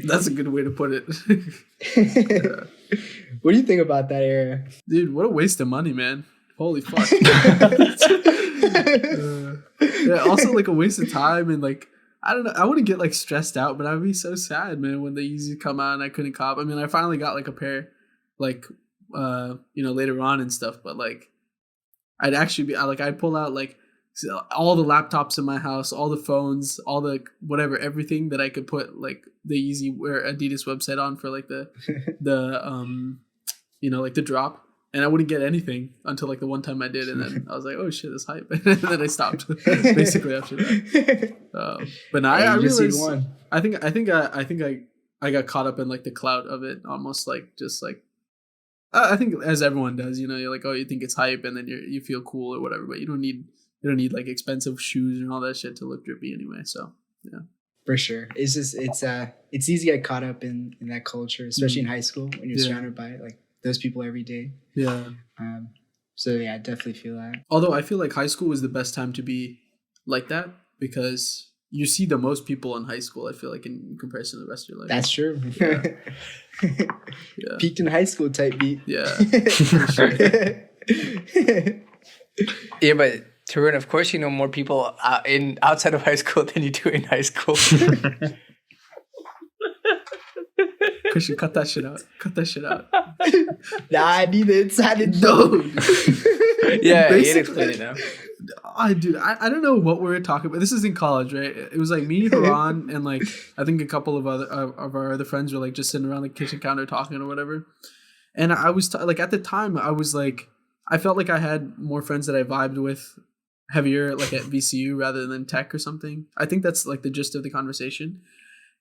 That's a good way to put it. What do you think about that era, dude? What a waste of money, man! Holy fuck. Also like a waste of time and like. I don't know. I wouldn't get like stressed out, but I would be so sad, man, when the Yeezys come out and I couldn't cop. I mean, I finally got like a pair, like, you know, later on and stuff. But like, I'd actually be I'd pull out like all the laptops in my house, all the phones, all the whatever, everything that I could put like the Yeezy or Adidas website on for like the you know, like the drop. And I wouldn't get anything until like the one time I did, and then I was like, "Oh shit, that's hype!" And then I stopped basically after that. But now I realized I think I got caught up in like the clout of it, almost like just like I think as everyone does, you know, you're like, oh, you think it's hype, and then you feel cool or whatever, but you don't need like expensive shoes and all that shit to look drippy anyway. So yeah, for sure, it's just it's easy to get caught up in that culture, especially in high school when you're surrounded by like. Those people every day. Yeah. So yeah, I definitely feel that. Although I feel like high school is the best time to be like that because you see the most people in high school, I feel like, in comparison to the rest of your life. That's true. Yeah. Yeah. Peaked in high school type beat. Yeah. For sure. Yeah, but Tarun, of course you know more people outside of high school than you do in high school. Christian, cut that shit out. Cut that shit out. Nah, I need the inside No. Yeah, Ian explained it now. Dude, I don't know what we were talking about. This is in college, right? It was like me, Haran, and like I think a couple of other of our other friends were like just sitting around the kitchen counter talking or whatever. And I was like at the time I was like I felt like I had more friends that I vibed with heavier like at VCU rather than tech or something. I think that's like the gist of the conversation.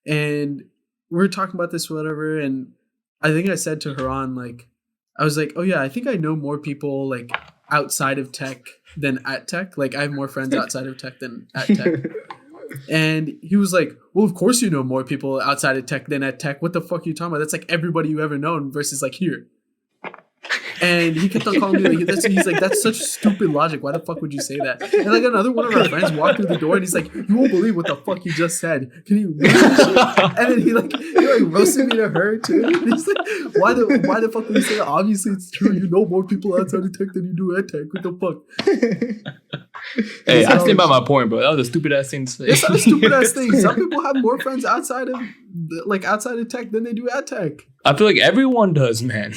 And we were talking about this whatever, and I think I said to Haran like I was like, oh yeah, I think I know more people like outside of tech than at tech. Like I have more friends outside of tech than at tech. And he was like, well, of course you know more people outside of tech than at tech. What the fuck are you talking about? That's like everybody you ever known versus like here. And he kept on calling me like, he's like, that's such stupid logic. Why the fuck would you say that? And like another one of our friends walked through the door and he's like, you won't believe what the fuck you just said. Can you? And then he roasted me to her too. And he's like, why the fuck would you say that? Obviously it's true. You know more people outside of tech than you do at tech. What the fuck? Hey, I stand by my point, bro. That was a stupid ass thing to say. It's not a stupid ass thing. Some people have more friends outside of tech than they do at tech. I feel like everyone does, man.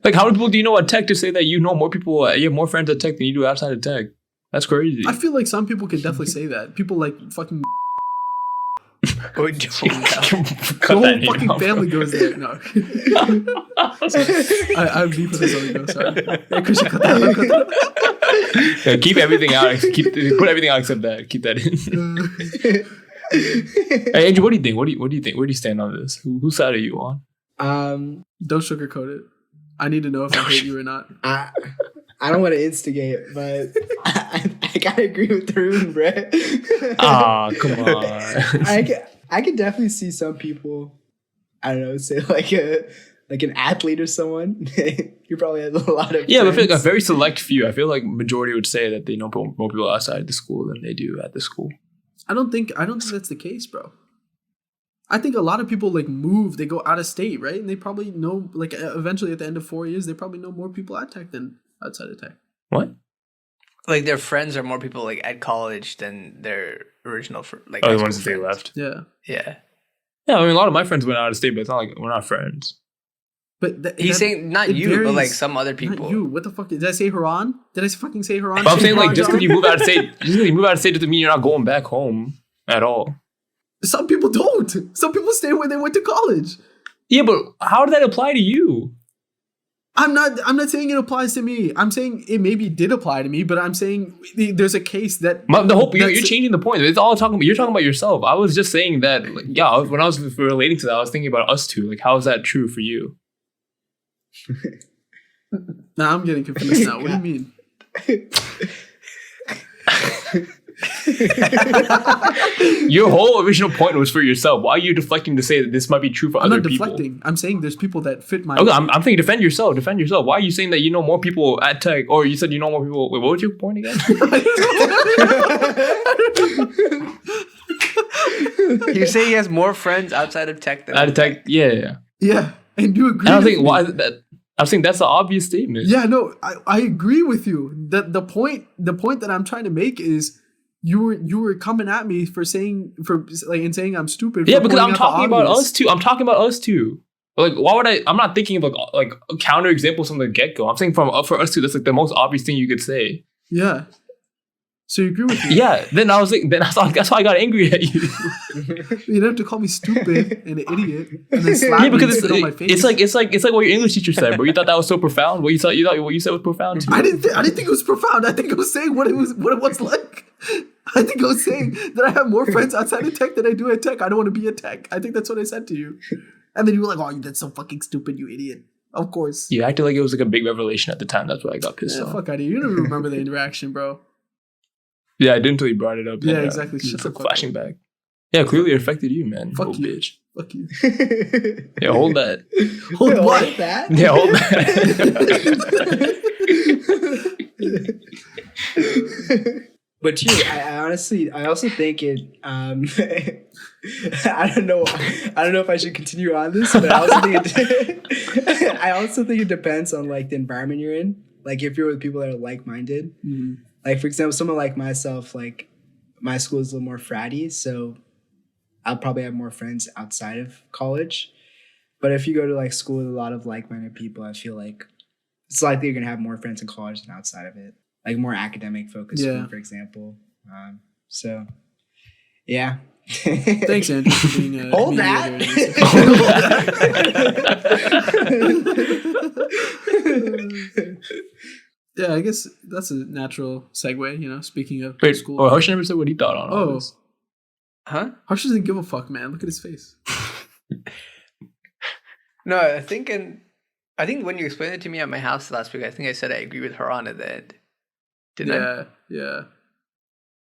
Like, how many people do you know at tech to say that you know more people, you have more friends at tech than you do outside of tech? That's crazy. I feel like some people could definitely say that. People like fucking. Oh, the whole fucking family goes there. No. I'm beef with this other girl. Sorry. Hey, Christian, cut that. Yeah, keep everything out. Put everything out except that. Keep that in. Hey, Andrew, what do you think? What do you think? Where do you stand on this? Whose side are you on? Don't sugarcoat it. I need to know if I hate you or not. I don't want to instigate, but I gotta agree with Tarun, bro. Ah, come on. I could definitely see some people. I don't know, say like an athlete or someone. You probably have a lot of. Yeah, but I feel like a very select few. I feel like majority would say that they know more people outside the school than they do at the school. I don't think that's the case, bro. I think a lot of people like move, they go out of state, right? And they probably know, like, eventually at the end of 4 years, they probably know more people at tech than outside of tech. What? Like their friends are more people like at college than their original like. Oh, the ones that they left. Yeah. Yeah. Yeah, I mean, a lot of my friends went out of state, but it's not like we're not friends. But he's saying not you, varies, but like some other people. Not you. What the fuck? Did I say Haran? Did I fucking say Haran? But I'm saying like just because you move out of state, doesn't mean you're not going back home at all. Some people don't. Some people stay where they went to college. Yeah, but how did that apply to you? I'm not saying it applies to me. I'm saying it maybe did apply to me, but I'm saying there's a case that you're changing the point. It's all talking about you're talking about yourself. I was just saying that like, yeah, when I was relating to that, I was thinking about us two. Like, how is that true for you? Nah, I'm getting confused now. What do you mean? Your whole original point was for yourself. Why are you deflecting to say that this might be true for other people? I'm not deflecting. I'm saying there's people that fit my. Okay, I'm thinking defend yourself. Defend yourself. Why are you saying that you know more people at tech, or you said you know more people? Wait, what was your point again? You say he has more friends outside of tech than out of tech. Yeah. Yeah, and you agree. I don't think why that. I'm saying that's the obvious statement. Yeah, no, I agree with you. The point that I'm trying to make is. You were coming at me for saying I'm stupid. Yeah, because I'm talking about us too. I'm talking about us too. Like, why would I? I'm not thinking of like counter examples from the get go. I'm saying for us too. That's like the most obvious thing you could say. Yeah. So you agree with me? Yeah. Then I was like, that's why I got angry at you. You don't have to call me stupid and an idiot and then slap me because on my face. It's like what your English teacher said, bro. You thought that was so profound. What you thought what you said was profound too. I didn't think it was profound. I think it was saying what it was like. I think I was saying that I have more friends outside of tech than I do at tech. I don't want to be at tech. I think that's what I said to you. And then you were like, oh, that's so fucking stupid, you idiot. Of course. You acted like it was like a big revelation at the time. That's why I got pissed off. Fuck out of you. You don't even remember the interaction, bro. Yeah, I didn't until you brought it up. Yeah, exactly. Shut the fuck flashing up. Back. Yeah, clearly it affected you, man. Fuck you. Bitch. Fuck you. Yeah, hold that. Hold what? That? Yeah, hold that. But too, I also think it. I don't know if I should continue on this, but I also think it depends on like the environment you're in. Like if you're with people that are like-minded, like for example, someone like myself, like my school is a little more fratty, so I'll probably have more friends outside of college. But if you go to like school with a lot of like-minded people, I feel like it's likely you're gonna have more friends in college than outside of it, like more academic focused school, for example. So, yeah. Thanks, Andrew, for being a Hold that. Yeah, I guess that's a natural segue. You know, speaking of school. Oh, Harsh never said what he thought on all this. Huh? Harsh doesn't give a fuck, man. Look at his face. No, I think when you explained it to me at my house last week, I think I said I agree with her on it. That didn't I? Yeah.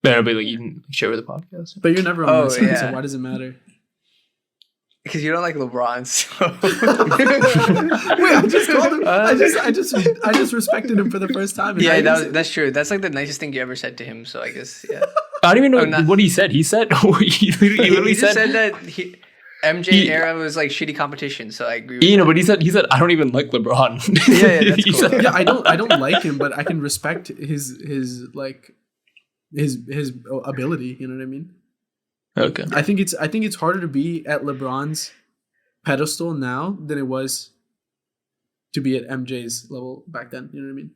But like you didn't share with the podcast. But you're never on my side, so why does it matter? Because you don't like LeBron, so. Wait, I just called him. I just respected him for the first time. Yeah, that's true. That's like the nicest thing you ever said to him. So I guess I don't even know what he said. He said he literally said that MJ era was like shitty competition. So I agree. With but he said I don't even like LeBron. Yeah, that's cool. Yeah, I don't like him, but I can respect his ability. You know what I mean? Okay. I think it's harder to be at LeBron's pedestal now than it was to be at MJ's level back then. You know what I mean?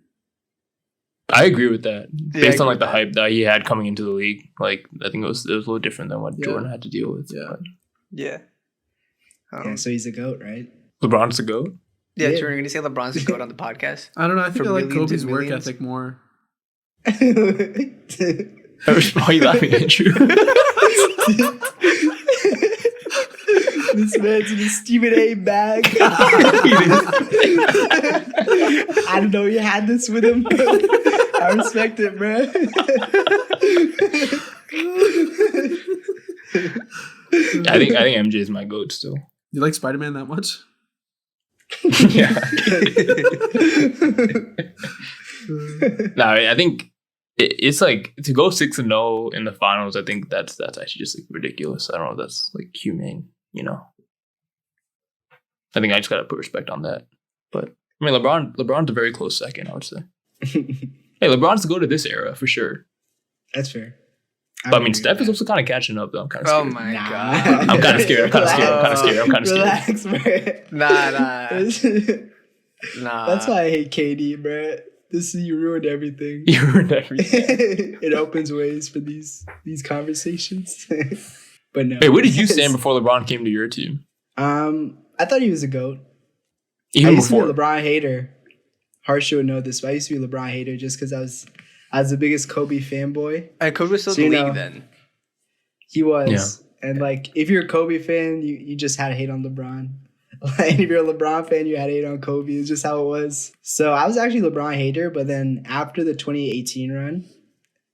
I agree with that. Based on like the hype that he had coming into the league, like I think it was a little different than what Jordan had to deal with. Yeah. So he's a GOAT, right? LeBron's the GOAT? Yeah, Jordan, you're gonna say LeBron's the GOAT on the podcast? I don't know. I think I like Kobe's work ethic more. Why are you laughing, Andrew? This man's in a Stephen A bag. I don't know you had this with him. I respect it, bro. I think MJ is my GOAT still. You like Spider-Man that much? Yeah. No, I think it's like to go 6-0 in the finals. I think that's actually just like ridiculous. I don't know if that's like humane. You know, I think I just gotta put respect on that. But I mean, LeBron's a very close second, I would say. Hey, LeBron's to go to this era for sure. That's fair. But I mean, Steph is also kind of catching up, though. I'm kind of scared. Oh my god! I'm kind of scared. Relax, bro. Nah. That's why I hate KD, bro. You ruined everything. You ruined everything. It opens ways for these conversations. But no. Hey, where did you stand before LeBron came to your team? I thought he was a GOAT. Even I used before. to be a LeBron hater. Harsh would know this, but I used to be a LeBron hater just because I was the biggest Kobe fanboy. And Kobe was still in the league then. He was. Yeah. And like if you're a Kobe fan, you just had to hate on LeBron. Like if you're a LeBron fan, you had to hate on Kobe. It's just how it was. So I was actually a LeBron hater, but then after the 2018 run,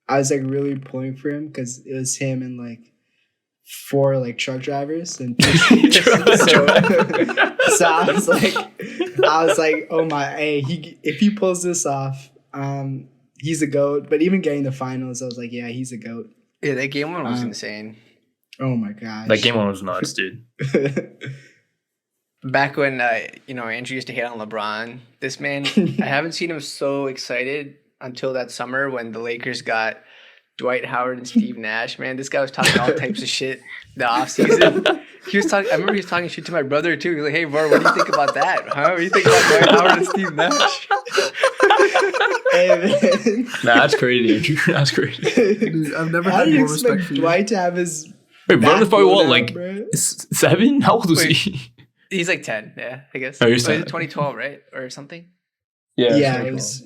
I was like really pulling for him because it was him and like 4 like truck drivers and so I was like, oh my, hey, if he pulls this off, he's a GOAT. But even getting the finals, I was like, yeah, he's a GOAT. Yeah, that game one was insane. Oh my gosh, that game one was nuts, dude. Back when Andrew used to hate on LeBron, this man, I haven't seen him so excited until that summer when the Lakers got Dwight Howard and Steve Nash. Man, this guy was talking all types of shit the offseason. I remember he was talking shit to my brother too. He was like, "Hey, bro, what do you think about that? Huh? What do you think about Dwight Howard and Steve Nash?" Hey, man. Nah, that's crazy, Andrew. That's crazy. Dude, I've never had more respect for you. Dwight to have his Wait, brother's probably what, out, like bro? 7? How old was he? He's like 10, yeah, I guess. Oh, you're 10. 2012, right? Or something? Yeah, it was.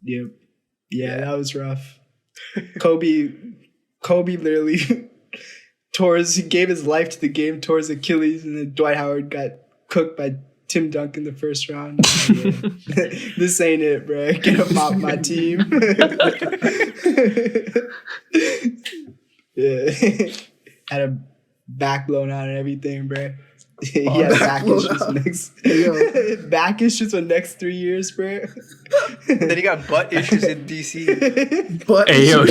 Yep. Yeah, that was rough. Kobe literally he gave his life to the game, tore his Achilles, and then Dwight Howard got cooked by Tim Duncan the first round. This ain't it, bro. Get him off my team. Yeah. Had a back blown out and everything, bro. He had back issues for the next 3 years, bro. Then he got butt issues in DC. Hey, yo,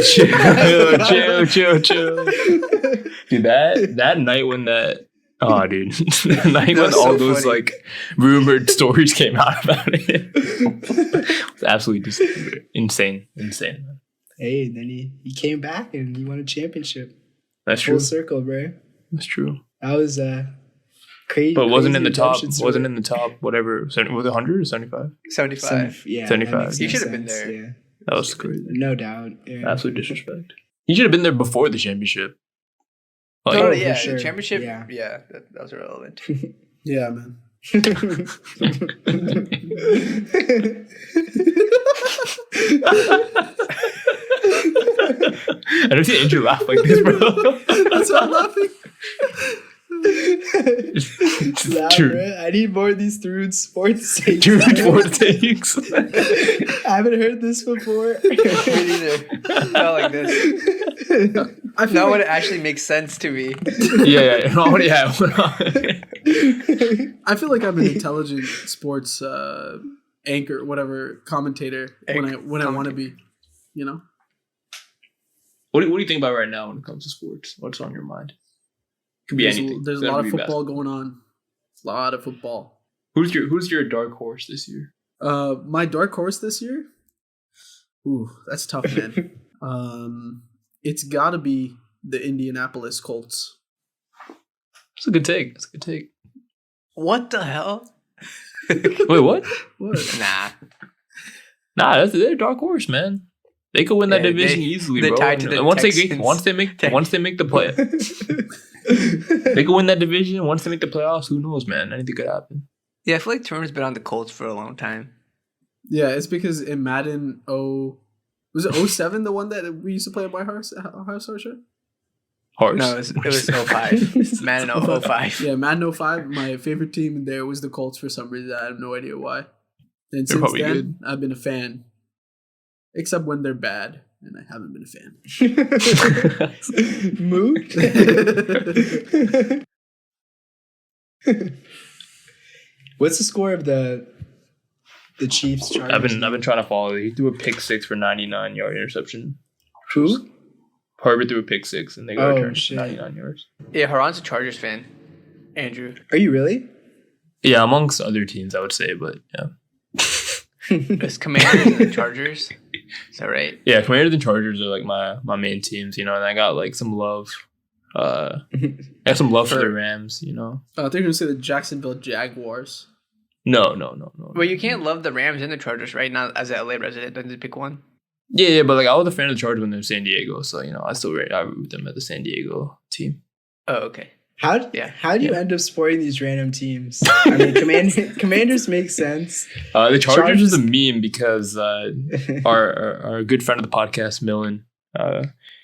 chill. Dude, that night when the night when all those funny. Like rumored stories came out about it, it was absolutely just insane. Hey, then he came back and he won a championship. That's true. Full circle, bro. That's true. That was Crazy, but wasn't in the top. redemption story. Wasn't in the top. Whatever. Was it 100 or 75? 75. Yeah, 75. that makes You no should have been sense, there. Yeah, That was crazy. no doubt. Yeah. Absolute disrespect. He should have been there before the championship. Like, Oh, Totally, yeah. for sure. The championship, Yeah. that was irrelevant. Yeah, man. I don't see Andrew laugh like this, bro. That's why I'm laughing. Nah, True. bro, I need more of these through sports takes. True sports takes. I haven't heard this before. Me neither. Not like this. I feel Not like, when it actually makes sense to me. yeah. I feel like I'm an intelligent sports anchor, whatever, commentator when I want to be, you know? What do you think about right now when it comes to sports? What's on your mind? Could be anything. There's a Doesn't lot of have to be football basketball. going on. A lot of football. Who's your dark horse this year? My dark horse this year? Ooh, that's tough, man. It's got to be the Indianapolis Colts. That's a good take. What the hell? Wait, what? What? Nah. They're a dark horse, man. They could win that Yeah, division they- easily, they're bro. tied to the once Texans. once they make the play, they could win that division. Once they make the playoffs, who knows, man? Anything could happen. Yeah, I feel like Turner's been on the Colts for a long time. Yeah, it's because in Madden was it 07 the one that we used to play at my house show? Horse. No, it was 05. Madden 05. Yeah, Madden 05. My favorite team in there was the Colts for some reason. I have no idea why. And They're since probably then, good. I've been a fan. Except when they're bad, and I haven't been a fan. Moved. What's the score of the Chiefs? Chargers? I've been trying to follow. He threw a pick 6 for 99-yard interception. Who? Herbert threw a pick 6, and they got returned shit. 99 yards. Yeah, Haran's a Chargers fan. Andrew. Are you really? Yeah, amongst other teams, I would say, but yeah. It's Commanders and the Chargers. Is that right? Yeah, Commanders and Chargers are like my main teams, you know, and I got like some love. I got some love for the Rams, you know. I think you're going to say the Jacksonville Jaguars. No. Well, you can't love the Rams and the Chargers, right? Not as an LA resident, then to pick one. Yeah, but like I was a fan of the Chargers when they were in San Diego, so you know I root them at the San Diego team. Oh, okay. How do you end up supporting these random teams? I mean, Commanders make sense. The Chargers is a meme because our good friend of the podcast, Millen,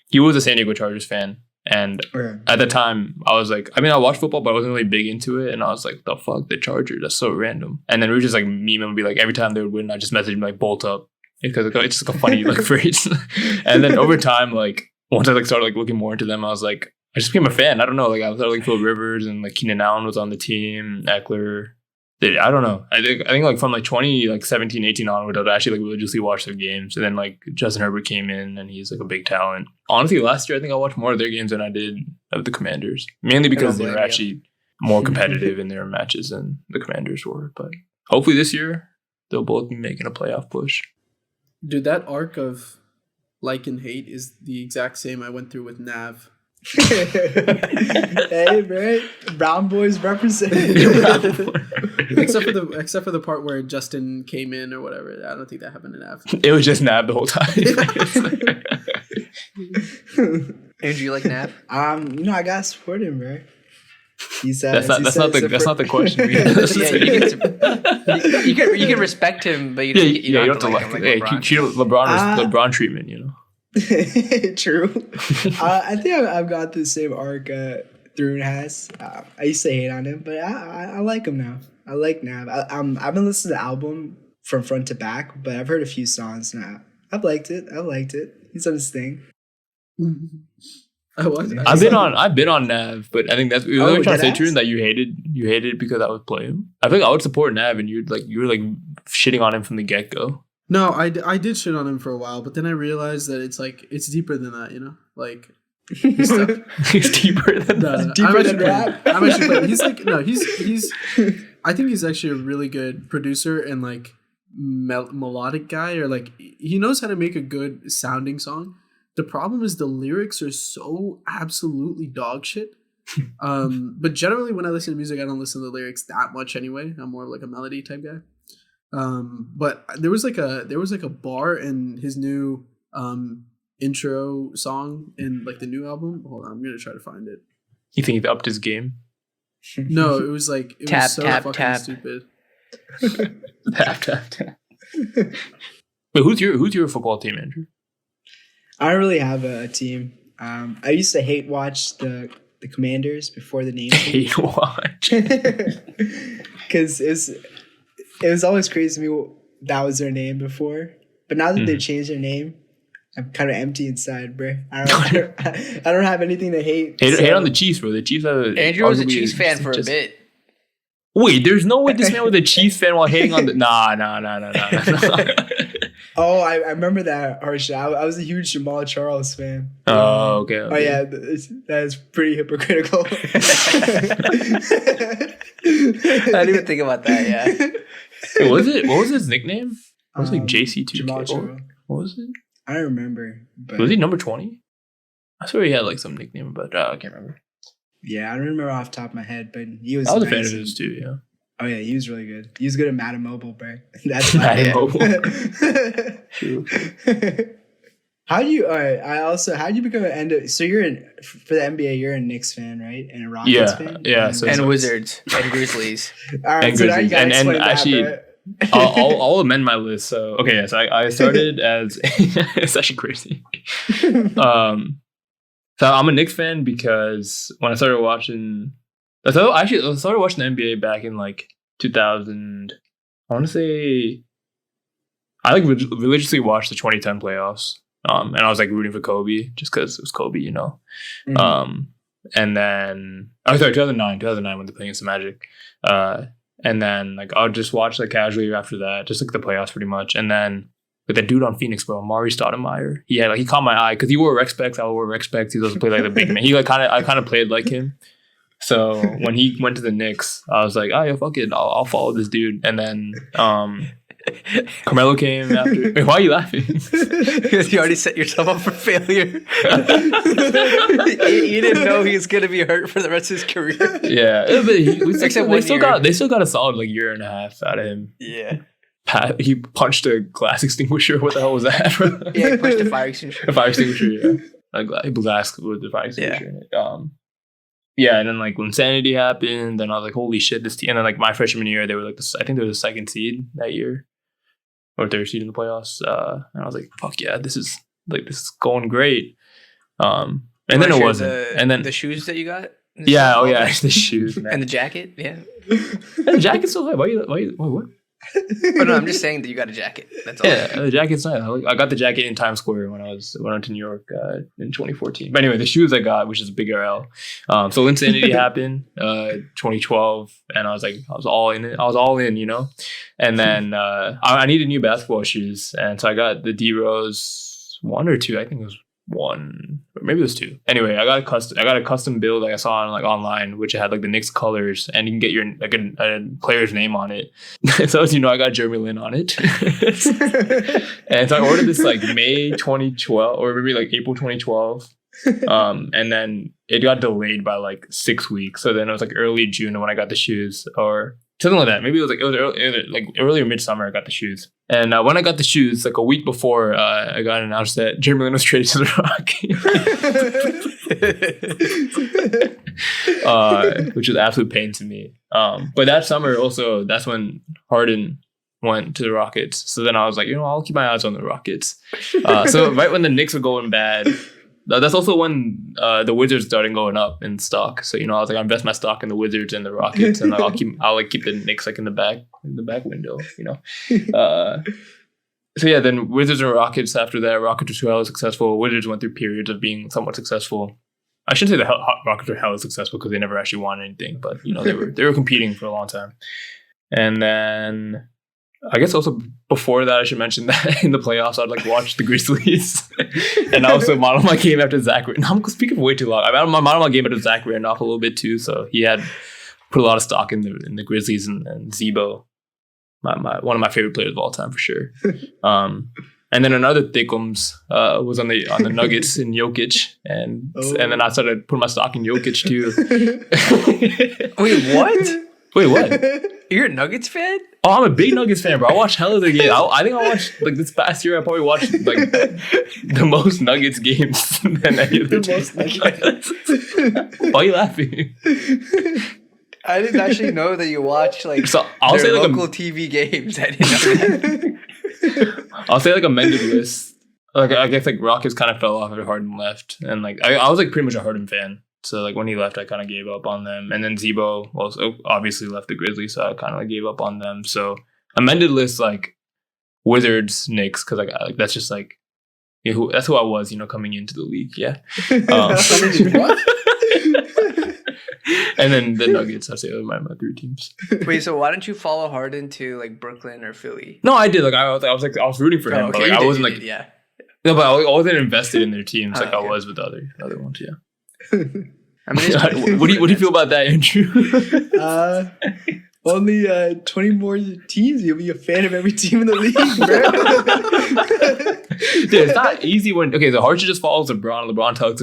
he was a San Diego Chargers fan. And at the time, I was like, I mean, I watched football, but I wasn't really big into it. And I was like, the fuck, the Chargers? That's so random. And then we were just like memeing and be like, every time they would win, I just message him like, bolt up. Because it's just like a funny like phrase. And then over time, like once I like started like looking more into them, I was like, I just became a fan. I don't know. Like I started like Phil Rivers and like Keenan Allen was on the team, Eckler. I don't know. I think like from like 2017, 18 onward, I'd actually like religiously watch their games. And then like Justin Herbert came in and he's like a big talent. Honestly, last year I think I watched more of their games than I did of the Commanders. Mainly because they were actually more competitive in their matches than the Commanders were. But hopefully this year they'll both be making a playoff push. Dude, that arc of like and hate is the exact same I went through with Nav. Hey, bro, Brown boys represent. except for the part where Justin came in or whatever. I don't think that happened in Nav. It was just Nab the whole time. Andrew, you like Nav? I gotta support him, bro. That's not the question. You can respect him, but you don't have to like him like LeBron. Treat LeBron treatment, you know. True. I think I've got the same arc Thrune has. I used to hate on him, but I like him now. I like Nav. I've been listening to the album from front to back, but I've heard a few songs now. I've liked it. He's done his thing. I've been on Nav, but I think that's you're trying to say, Tune, that you hated because I would play him. I think I would support Nav, and you were like shitting on him from the get go. No, I did shit on him for a while, but then I realized that it's deeper than that, you know? Like, he's deeper than that. Deeper than rap. I'm actually playing. He's like, no, he's I think he's actually a really good producer and like melodic guy, or like he knows how to make a good sounding song. The problem is the lyrics are so absolutely dog shit But generally, when I listen to music, I don't listen to the lyrics that much anyway. I'm more of like a melody type guy. But there was like a bar in his new intro song in like the new album. Hold on, I'm gonna try to find it. You think he upped his game? No, it was like it Tap, was so tap, fucking tap. stupid. Tap. Wait, who's your football team, Andrew? I don't really have a team. I used to hate watch the Commanders before the name. Hate watch. Because it was always crazy to me that was their name before. But now that they changed their name, I'm kind of empty inside, bro. I don't have anything to hate. Hate on the Chiefs, bro. The Chiefs are Andrew was a Chiefs fan for a bit. Wait, there's no way this man was a Chiefs fan while hating on the... Nah. Oh, I remember that, Harsha. I was a huge Jamal Charles fan. Oh, okay. Oh, yeah. That is pretty hypocritical. I didn't even think about that, yeah. Wait, what was his nickname? It was like JC2K. Jamal Charles. What was it? I don't remember. But Was he number 20? I swear he had like some nickname, but I can't remember. yeah, I don't remember off the top of my head, but he was. I was a nice. fan of his too, yeah. Oh yeah, he was really good. He was good at Madden Mobile, bro. That's Madden Mobile. How do you? All right. How do you become an So you're for the NBA. You're a Knicks fan, right? And a Rockets fan. Yeah. And Wizards and Grizzlies. All right. And So now you Grizzlies. gotta explain that, actually, bro. I'll amend my list. So okay, yes, I started as it's actually crazy. So I'm a Knicks fan because when I started watching, I started watching the NBA back in like 2000. I want to say I like religiously watched the 2010 playoffs. And I was like rooting for Kobe just because it was Kobe, you know. Mm-hmm. And then 2009 when they're playing against the Magic. And then like I'll just watch like casually after that, just like the playoffs pretty much. And then with that dude on Phoenix, bro, Amari Stoudemire, he caught my eye because he wore rec specs. I wore rec specs. He doesn't play like the big man. I kind of played like him. So when he went to the Knicks, I was like, oh yeah, fuck it, I'll follow this dude. And then Carmelo came after. Wait, why are you laughing? Because you already set yourself up for failure. You didn't know he was gonna be hurt for the rest of his career. Yeah, but they still got a solid like year and a half out of him. Yeah. He punched a glass extinguisher. What the hell was that? Yeah, he punched a fire extinguisher. A fire extinguisher, yeah. A glass with the fire extinguisher in it. Yeah, and then like when Insanity happened, then I was like, holy shit, this team. And then like my freshman year, they were like, I think they were the second seed that year, or third seed in the playoffs. And I was like, fuck yeah, this is going great. And then it wasn't. And then the shoes that you got. Yeah, oh yeah, the shoes, man. And the jacket, yeah. And the jacket's so high. Why what? Oh no, I'm just saying that you got a jacket. That's all. Yeah, the jacket's nice. I got the jacket in Times Square when I went to New York in 2014. But anyway, the shoes I got, which is a bigger L. So Insanity happened 2012, and I was all in it. I was all in, you know. And then I needed new basketball shoes, and so I got the D Rose 1 or 2. I think it was 1, or maybe it was 2. Anyway, I got a custom build like I saw on like online, which had like the Knicks colors, and you can get your like a player's name on it. So as you know, I got Jeremy Lin on it. And so I ordered this like May 2012 or maybe like April 2012. And then it got delayed by like 6 weeks. So then it was like early June when I got the shoes, or something like that. Maybe it was early or midsummer I got the shoes. And when I got the shoes, like a week before, I got announced that Jeremy Lin was traded to the Rockets, which was absolute pain to me. But that summer also, that's when Harden went to the Rockets. So then I was like, I'll keep my eyes on the Rockets. So right when the Knicks were going bad, that's also when the Wizards started going up in stock. So I was like, I invest my stock in the Wizards and the Rockets, and I'll keep the Knicks like in the back window. So yeah, then Wizards and Rockets after that. Rockets were hella successful. Wizards went through periods of being somewhat successful. I shouldn't say the Rockets were hella successful because they never actually won anything, but they were competing for a long time. And then I guess also before that, I should mention that in the playoffs, I'd like watch the Grizzlies, and I also model my game after Zach. No, I'm speaking for way too long. I model my game after Zach Randolph a little bit too, so he had put a lot of stock in the Grizzlies and Zebo, one of my favorite players of all time for sure. And And then another thickums was on the Nuggets in Jokic, and then I started putting my stock in Jokic too. Wait, what? Wait, what? You're a Nuggets fan? Oh, I'm a big Nuggets fan, bro. I watched hell of the game. I think I watched like this past year. I probably watched like the most Nuggets games than any other team. Why are you laughing? I didn't actually know that you watch like I'll say like local TV games. I didn't know that. I'll say like amended list. Like I guess like Rockets kind of fell off after Harden left, and like I was like pretty much a Harden fan. So like when he left, I kind of gave up on them, and then Zebo also obviously left the Grizzlies, so I kind of like gave up on them. So amended list like Wizards, Knicks, because like that's just like that's who I was, coming into the league. Yeah. And then the Nuggets, I'd say those are my 3 teams. Wait, so why don't you follow Harden to like Brooklyn or Philly? No, I did. Like I was rooting for him. Okay, but, like, I wasn't like yeah. No, but I wasn't invested in their teams like I was with the other ones. Yeah. I mean, what do you feel about that, Andrew? Only 20 more teams. You'll be a fan of every team in the league, bro. Dude, it's not easy when the Harsha just follows LeBron. LeBron tells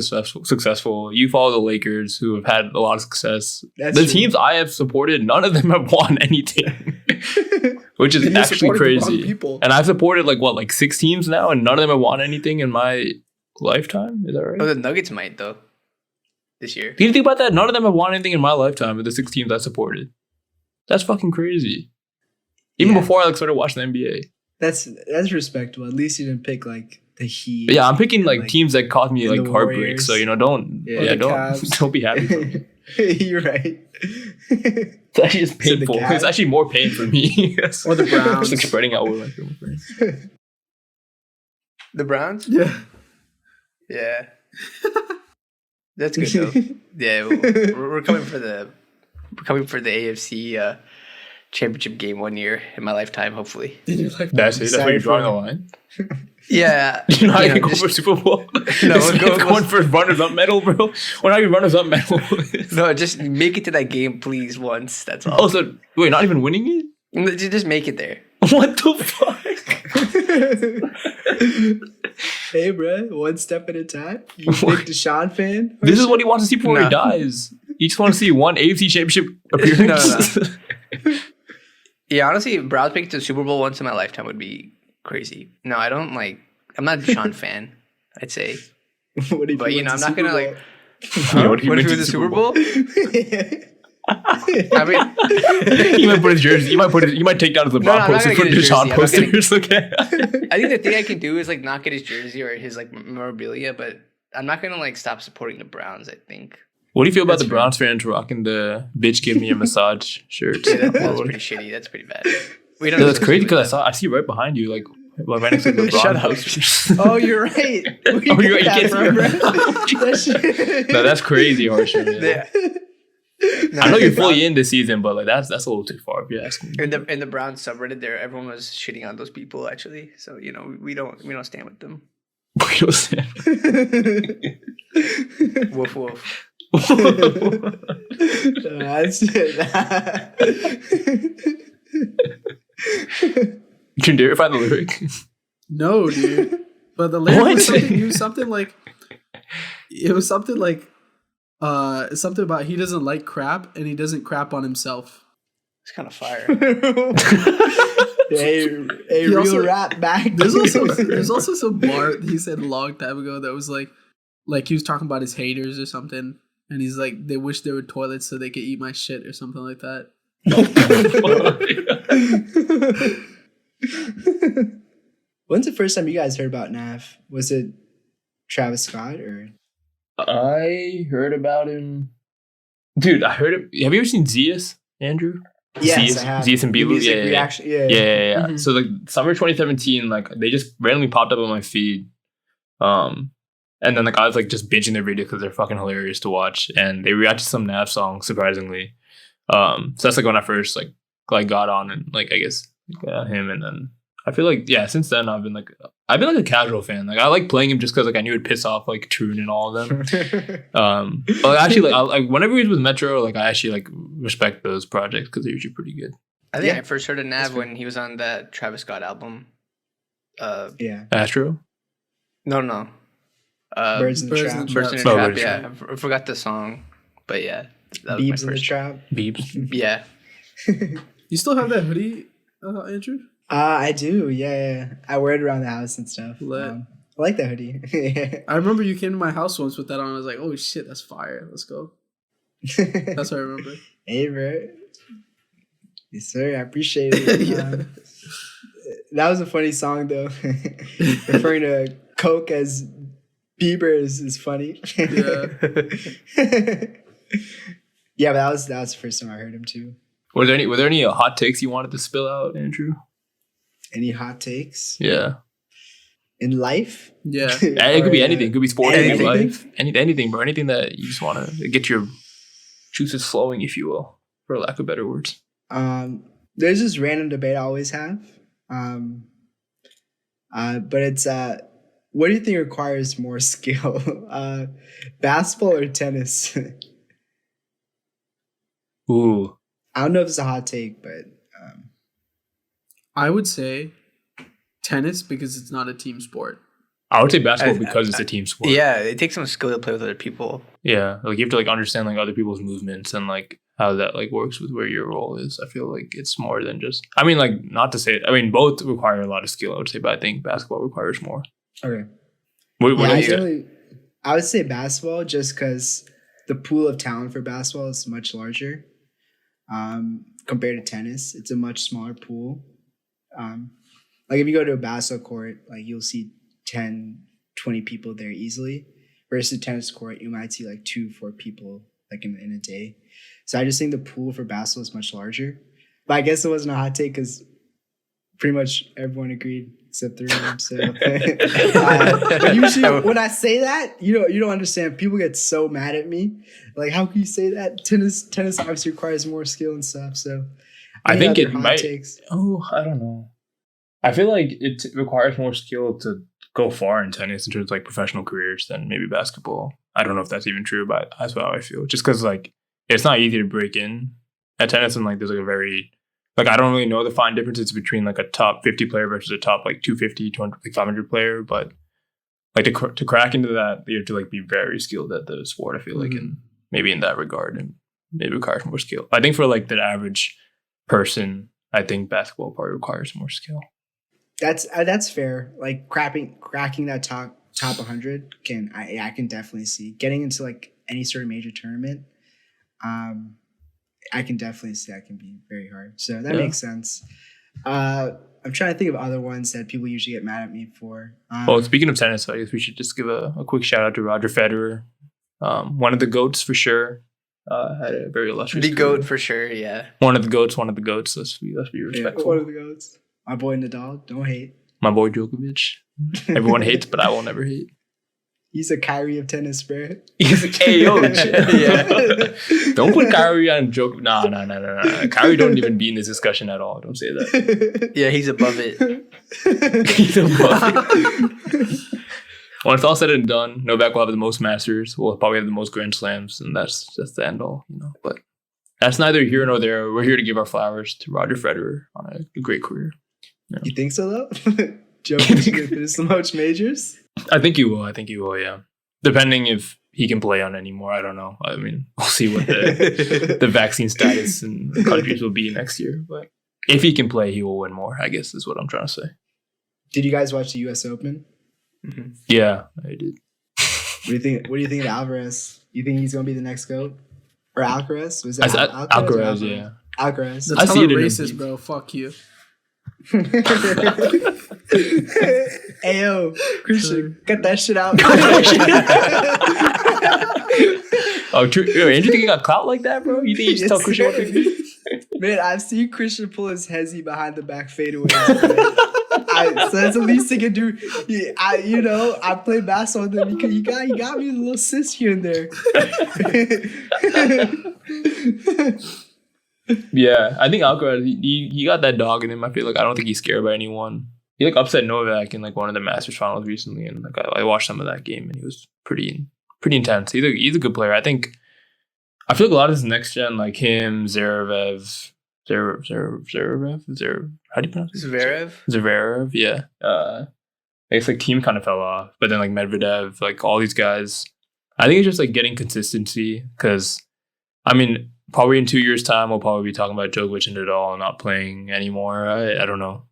successful. You follow the Lakers, who have had a lot of success. The teams I have supported, none of them have won anything, which is actually crazy. And I've supported like 6 teams now, and none of them have won anything in my lifetime. Is that right? Oh, the Nuggets might though this year. Do you think about that? None of them have won anything in my lifetime of the 6 teams I supported. That's fucking crazy. Even before I started watching the NBA. That's respectable. At least you didn't pick like the Heat. But yeah, I'm picking like teams that caused me like heartbreak. Warriors. So don't don't be happy for me. You're right. It's actually just painful. It's actually more pain for me. Or the Browns. Just like spreading out with my friends. The Browns? Yeah. Yeah. That's good though. Yeah, we're coming for the AFC championship game one year in my lifetime, hopefully. That's it. That's where you're drawing the line. Yeah. You're not even going for Super Bowl. No, we're going for runners-up medal, bro. We're not even runners-up medal. No, just make it to that game, please, once. That's all. Oh, so wait, not even winning it? Just make it there. What the fuck? Hey, bro, one step at a time. You big Deshaun fan? This is what he wants to see before he dies. You just want to see one AFC championship appearance. No. Yeah, honestly, Browns making the Super Bowl once in my lifetime would be crazy. No, I don't like. I'm not a Deshaun fan. I'd say. What if but I'm not gonna like. What if he wins the Super Bowl? I mean, he might put his jersey. You might take down his LeBron poster for Deshaun posters. Okay. I think the thing I can do is like not get his jersey or his like memorabilia, but I'm not gonna like stop supporting the Browns. I think. What do you feel about the Browns fans rocking the "bitch give me a massage" shirts? Yeah, that's pretty shitty. That's pretty bad. That's crazy because I see right behind you, like right next to the LeBron posters. Oh, you're right. Oh, you're right. You can't see. No, that's crazy, Harsha. Yeah. No, I know you're fully in this season, but like that's a little too far if you ask me. In the Browns subreddit, everyone was shitting on those people actually. So we don't stand with them. We don't stand. Woof woof. That's it. Can you find the lyric? No, dude. But the lyric was something like it was something like something about he doesn't like crap and he doesn't crap on himself. It's kind of fire. a real rap back. There's also some bar he said a long time ago that was like he was talking about his haters or something, and he's like, they wish there were toilets so they could eat my shit or something like that. When's the first time you guys heard about Nav? Was it Travis Scott or? I heard about him. Dude, I heard it. Have you ever seen Zeus, Andrew? Yes, I have. Zeus and Belu. Yeah. Mm-hmm. So like summer 2017, like they just randomly popped up on my feed. And then like I was like just binging their videos because they're fucking hilarious to watch, and they reacted to some Nav songs surprisingly. So that's like when I first like got on and like I guess him, and then I feel like since then I've been like a casual fan. Like I like playing him just because like I knew it'd piss off like Troon and all of them. But actually like whenever he's with Metro, like I actually like respect those projects because they're usually pretty good. I think I first heard of Nav when he was on that Travis Scott album. Yeah. Astro? No. Birds in the Trap. Birds in the Oh, Trap. Birds in the Yeah, I forgot the song, but yeah, that was Beebs my in the first. Trap. Beebs. Yeah. You still have that hoodie, Andrew? I do. Yeah. I wear it around the house and stuff. Lit. I like that hoodie. Yeah. I remember you came to my house once with that on. I was like, "Oh shit, that's fire! Let's go." That's what I remember. Hey, bro. Yes, sir. I appreciate it. Yeah. That was a funny song, though. Referring to Coke as Bieber is funny. Yeah. Yeah, but that was the first time I heard him too. Were there any hot takes you wanted to spill out, Andrew? Any hot takes Yeah. in life? Yeah. It could be anything. It could be sport, anything? life, anything, bro. Anything that you just want to get your juices flowing, if you will, for lack of better words. There's this random debate I always have. But it's what do you think requires more skill? Basketball or tennis? Ooh. I don't know if it's a hot take, but I would say tennis because it's not a team sport. I would say basketball because it's a team sport. Yeah, it takes some skill to play with other people. Yeah, like you have to like understand like other people's movements and like how that like works with where your role is. I feel like it's more than just. I mean, like not to say. I mean, both require a lot of skill. I would say, but I think basketball requires more. okay. What Yeah, do you say? I would say basketball just because the pool of talent for basketball is much larger compared to tennis. It's a much smaller pool. Like if you go to a basketball court, like you'll see 10, 20 people there easily. Versus a tennis court, you might see like 2-4 people like in a day. So I just think the pool for basketball is much larger. But I guess it wasn't a hot take because pretty much everyone agreed except the room. So usually when I say that, you don't understand. People get so mad at me. Like, how can you say that? Tennis obviously requires more skill and stuff. So I think it might. Takes? Oh, I don't know. I feel like it requires more skill to go far in tennis in terms of like professional careers than maybe basketball. I don't know if that's even true, but that's how I feel. Just because like it's not easy to break in at tennis, and like there's like a very like I don't really know the fine differences between like a top 50 player versus a top like 250, 200, like 500 player, but like to crack into that, you have to like be very skilled at the sport. I feel like, and maybe in that regard, and it requires more skill. I think for like the average person, I think basketball probably requires more skill. That's fair. Like cracking that top 100 I can definitely see getting into like any sort of major tournament. I can definitely see that can be very hard. So that makes sense. I'm trying to think of other ones that people usually get mad at me for. Well, speaking of tennis, I guess we should just give a quick shout out to Roger Federer, one of the GOATs for sure. Had a very illustrious The career. GOAT for sure, yeah. One of the GOATs. Let's be respectful. One of the GOATs. My boy Nadal, don't hate. My boy Djokovic. Everyone hates, but I will never hate. He's a Kyrie of tennis, bro. He's a KO. Yeah. Don't put Kyrie on joke. Nah. Kyrie don't even be in this discussion at all. Don't say that. Yeah, he's above it. He's above it. When it's all said and done, Novak will have the most Masters. We'll probably have the most Grand Slams, and that's the end all. But that's neither here nor there. We're here to give our flowers to Roger Federer on a great career. Yeah. You think so, though? Djokovic gonna finish the most majors? I think he will, yeah. Depending if he can play on anymore, I don't know. I mean, we'll see what the vaccine status in countries will be next year. But if he can play, he will win more, I guess is what I'm trying to say. Did you guys watch the U.S. Open? Mm-hmm. Yeah, I did. What do you think of Alvarez? You think he's going to be the next GOAT? Or Alcaraz? Was that Alcaraz, yeah. Alcaraz. That's hella racist, bro. Fuck you. Hey, yo, Christian, cut that shit out. Oh, true. Andrew think he got clout like that, bro? You think you just tell Christian what to do? Man, I've seen Christian pull his hezzy behind the back fadeaway. So that's the least he can do. I play basketball with him. He got me a little assist here and there. Yeah, I think Alcaraz, he got that dog in him. I feel like I don't think he's scared by anyone. He like upset Novak in like one of the Masters finals recently, and like I watched some of that game, and he was pretty intense. He's a good player. I feel like a lot of this next gen, like him, Zverev How do you pronounce it? Zverev. Yeah. I guess like team kind of fell off, but then like Medvedev, like all these guys, I think it's just like getting consistency. Because I mean, probably in 2 years' time, we'll probably be talking about Djokovic and Nadal not playing anymore. I don't know.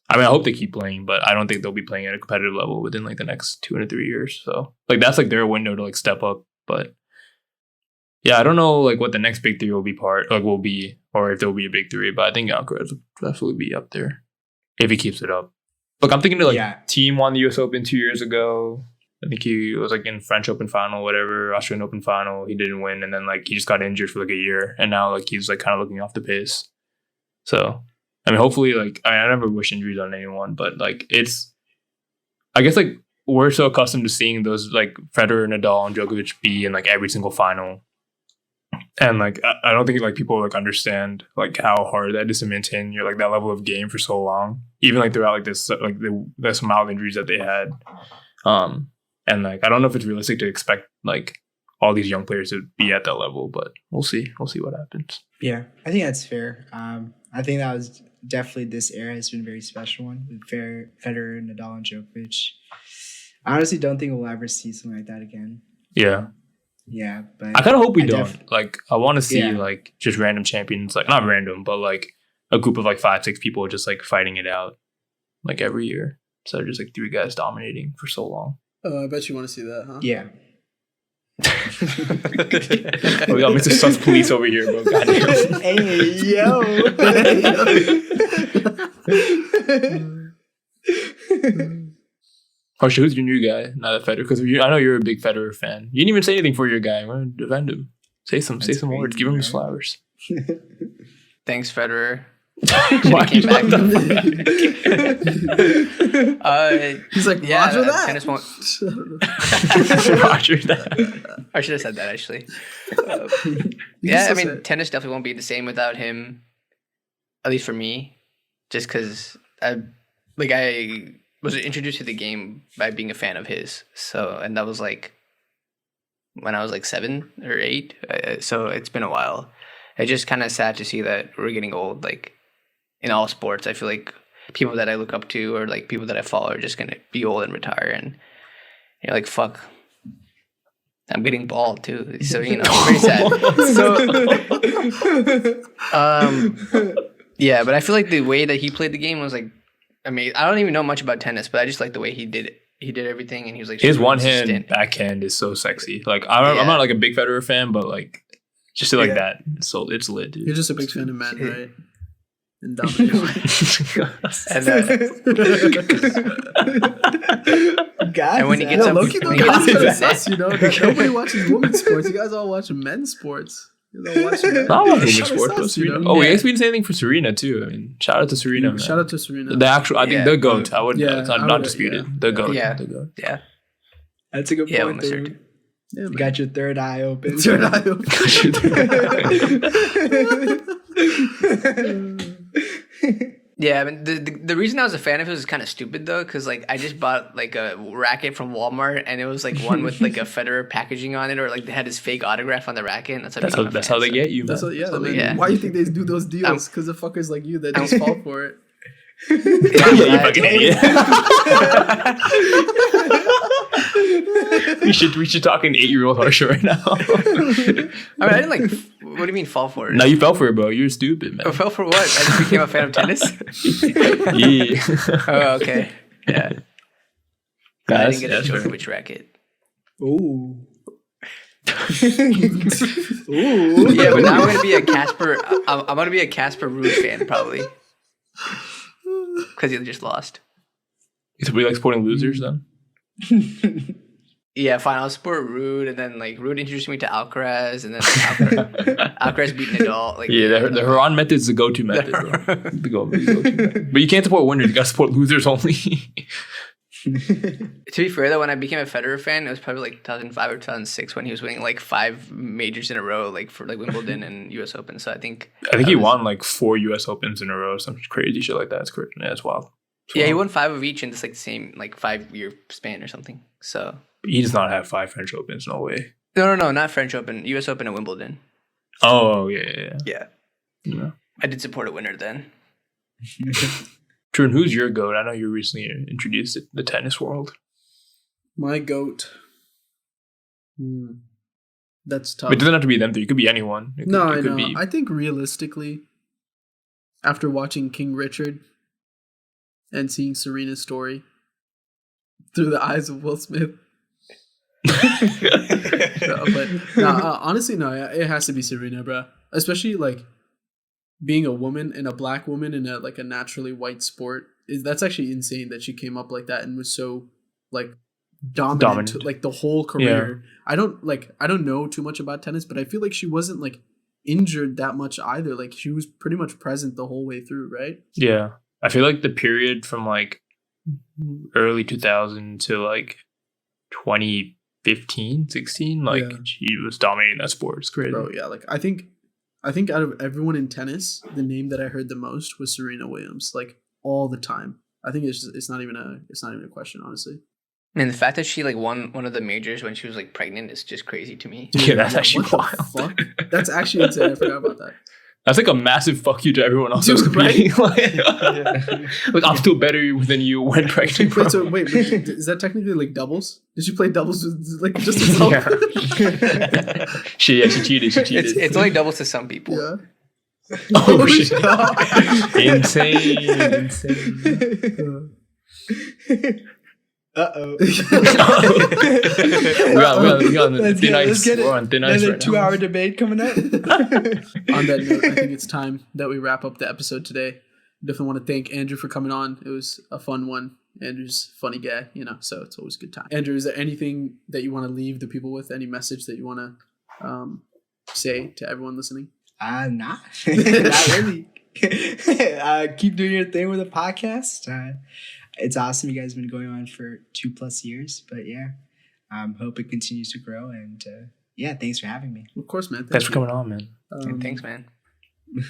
I mean, I hope they keep playing, but I don't think they'll be playing at a competitive level within like the next 2 to 3 years. So like that's like their window to like step up. But yeah, I don't know like what the next big three will be or if there'll be a big three. But I think Alcaraz will definitely be up there if he keeps it up. Look, I'm thinking Team won the U.S. Open 2 years ago. I think he was like in French Open final, whatever, Australian Open final. He didn't win, and then like he just got injured for like a year, and now like he's like kind of looking off the pace. So, I mean, hopefully, like I never wish injuries on anyone, but like I guess like we're so accustomed to seeing those like Federer, Nadal, and Djokovic be in like every single final. And like I don't think like people like understand like how hard that is to maintain your like that level of game for so long, even like throughout like this like the mild injuries that they had, and like I don't know if it's realistic to expect like all these young players to be at that level, but we'll see what happens. Yeah, I think that's fair. I think that was definitely, this era has been a very special one with Federer, Nadal, and Djokovic. I honestly don't think we'll ever see something like that again. Yeah, but I kind of hope we don't. Like, I want to see like just random champions, like not random, but like a group of like 5-6 people just like fighting it out, like every year. So just like 3 guys dominating for so long. I bet you want to see that, huh? Yeah. We got Mr. Sus Police over here, bro. Goddamn. Hey, yo. Harsha, who's your new guy? Not a Federer, because I know you're a big Federer fan. You didn't even say anything for your guy. I'm gonna defend him. Say some words. Give him his flowers. Thanks, Federer. Why came back? He's like, Roger that. Tennis won't. Roger that. I should have said that actually. Yeah, I mean, tennis definitely won't be the same without him. At least for me, just because I was introduced to the game by being a fan of his. So, and that was like when I was like 7 or 8. So it's been a while. It's just kind of sad to see that we're getting old. Like in all sports, I feel like people that I look up to or like people that I follow are just gonna be old and retire. And you're like, fuck, I'm getting bald too. So it's very sad. So, yeah, but I feel like the way that he played the game was like. I mean, I don't even know much about tennis, but I just like the way he did it. He did everything, and he was like his one hand backhand is so sexy. Like I'm not like a big Federer fan, but like just like that, it's lit, dude. You're just a big fan of men, right? And domination. And when he gets up, Loki, nobody watches women's sports. You guys all watch men's sports. I watch women's sports. Oh, I guess we didn't say anything for Serena too. I mean, shout out to Serena. Man. Shout out to Serena. The actual, I think the GOAT. I would. It's not disputed. The GOAT. Yeah. The GOAT. Yeah. That's a good point. Dude. Yeah, you got your third eye open. Yeah, I mean, the reason I was a fan of it was kind of stupid though, because like I just bought like a racket from Walmart, and it was like one with like a Federer packaging on it, or like they had his fake autograph on the racket. And that's how they get you, man. Why do you think they do those deals? Because the fuckers like you that just fall for it. You fucking idiot. we should talk an 8-year-old Harsha right now. I mean, I didn't like. What do you mean fall for it? No, you fell for it, bro. You're stupid, man. I fell for what? I just became a fan of tennis. Yeah. Oh, okay. Yeah. I didn't get a Djokovic racket. Ooh. Ooh. Yeah, but now I'm gonna be a Casper. I'm gonna be a Casper Ruud fan probably. Because he just lost. So we like supporting losers then? Yeah, fine. I'll support Ruud, and then like Ruud introduced me to Alcaraz, and then Alcaraz beat Nadal. Like, yeah, the Haran method is the go-to method. The go-to method. But you can't support winners. You got to support losers only. To be fair though, when I became a Federer fan, it was probably like 2005 or 2006 when he was winning like 5 majors in a row, like for like Wimbledon and U.S. Open. So I think he won like 4 U.S. Opens in a row, some crazy shit like that. It's crazy. Yeah, it's wild. Yeah, he won 5 of each in just like the same like 5-year span or something. So he does not have 5 French Opens. No way. No, not French Open. U.S. Open and Wimbledon. Oh yeah. Yeah. I did support a winner then. True, and who's your GOAT? I know you were recently introduced to the tennis world. My GOAT. That's tough. But it doesn't have to be them three. It could be anyone. It I could know. be... I think realistically, after watching King Richard and seeing Serena's story through the eyes of Will Smith. Honestly, no, it has to be Serena, bro. Especially like being a woman and a black woman in a naturally white sport. That's actually insane that she came up like that and was so like dominant. Like the whole career. Yeah. I don't know too much about tennis, but I feel like she wasn't like injured that much either. Like she was pretty much present the whole way through, right? Yeah. I feel like the period from like early 2000 to like 2015, 16, like she was dominating that sport. It's crazy. Bro, yeah, like I think out of everyone in tennis, the name that I heard the most was Serena Williams, like all the time. I think it's not even a question, honestly. And the fact that she like won one of the majors when she was like pregnant is just crazy to me. Dude, yeah, that's actually wild. Fuck? That's actually insane. I forgot about that. That's like a massive fuck you to everyone else who's competing. Right? Like I'm still better than you when pregnant. Wait, so is that technically like doubles? Did she play doubles with like just herself? Yeah. She cheated. It's only doubles to some people. Yeah. Oh shit! Insane. Uh-oh. we got thin ice. We're on thin ice right now. 2-hour debate coming up. On that note, I think it's time that we wrap up the episode today. Definitely want to thank Andrew for coming on. It was a fun one. Andrew's a funny guy, so it's always a good time. Andrew, is there anything that you want to leave the people with? Any message that you want to say to everyone listening? Nah. Not really. Keep doing your thing with the podcast. It's awesome. You guys have been going on for 2+ years, but yeah, hope it continues to grow. And thanks for having me. Of course, man. Thanks for coming on, man. Thanks, man.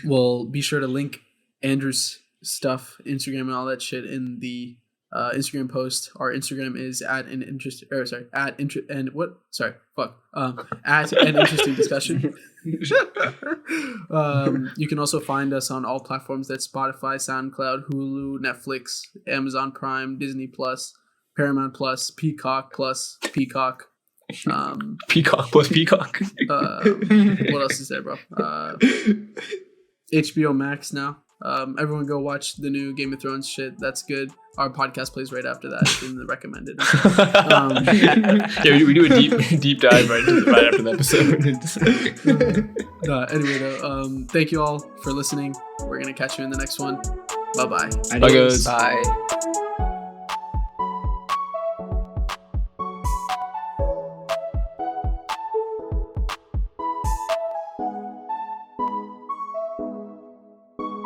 We'll be sure to link Andrew's stuff, Instagram, and all that shit in the Instagram post. Our Instagram is at an interesting discussion. You can also find us on all platforms. That's Spotify, SoundCloud, Hulu, Netflix, Amazon Prime, Disney Plus, Paramount Plus, Peacock Plus Peacock. Peacock plus Peacock. What else is there, bro? HBO Max now. Everyone go watch the new Game of Thrones shit. That's good. Our podcast plays right after that in the recommended. We do a deep dive right after the episode. Anyway, though, thank you all for listening. We're gonna catch you in the next one. Bye-bye. Bye, guys. Bye.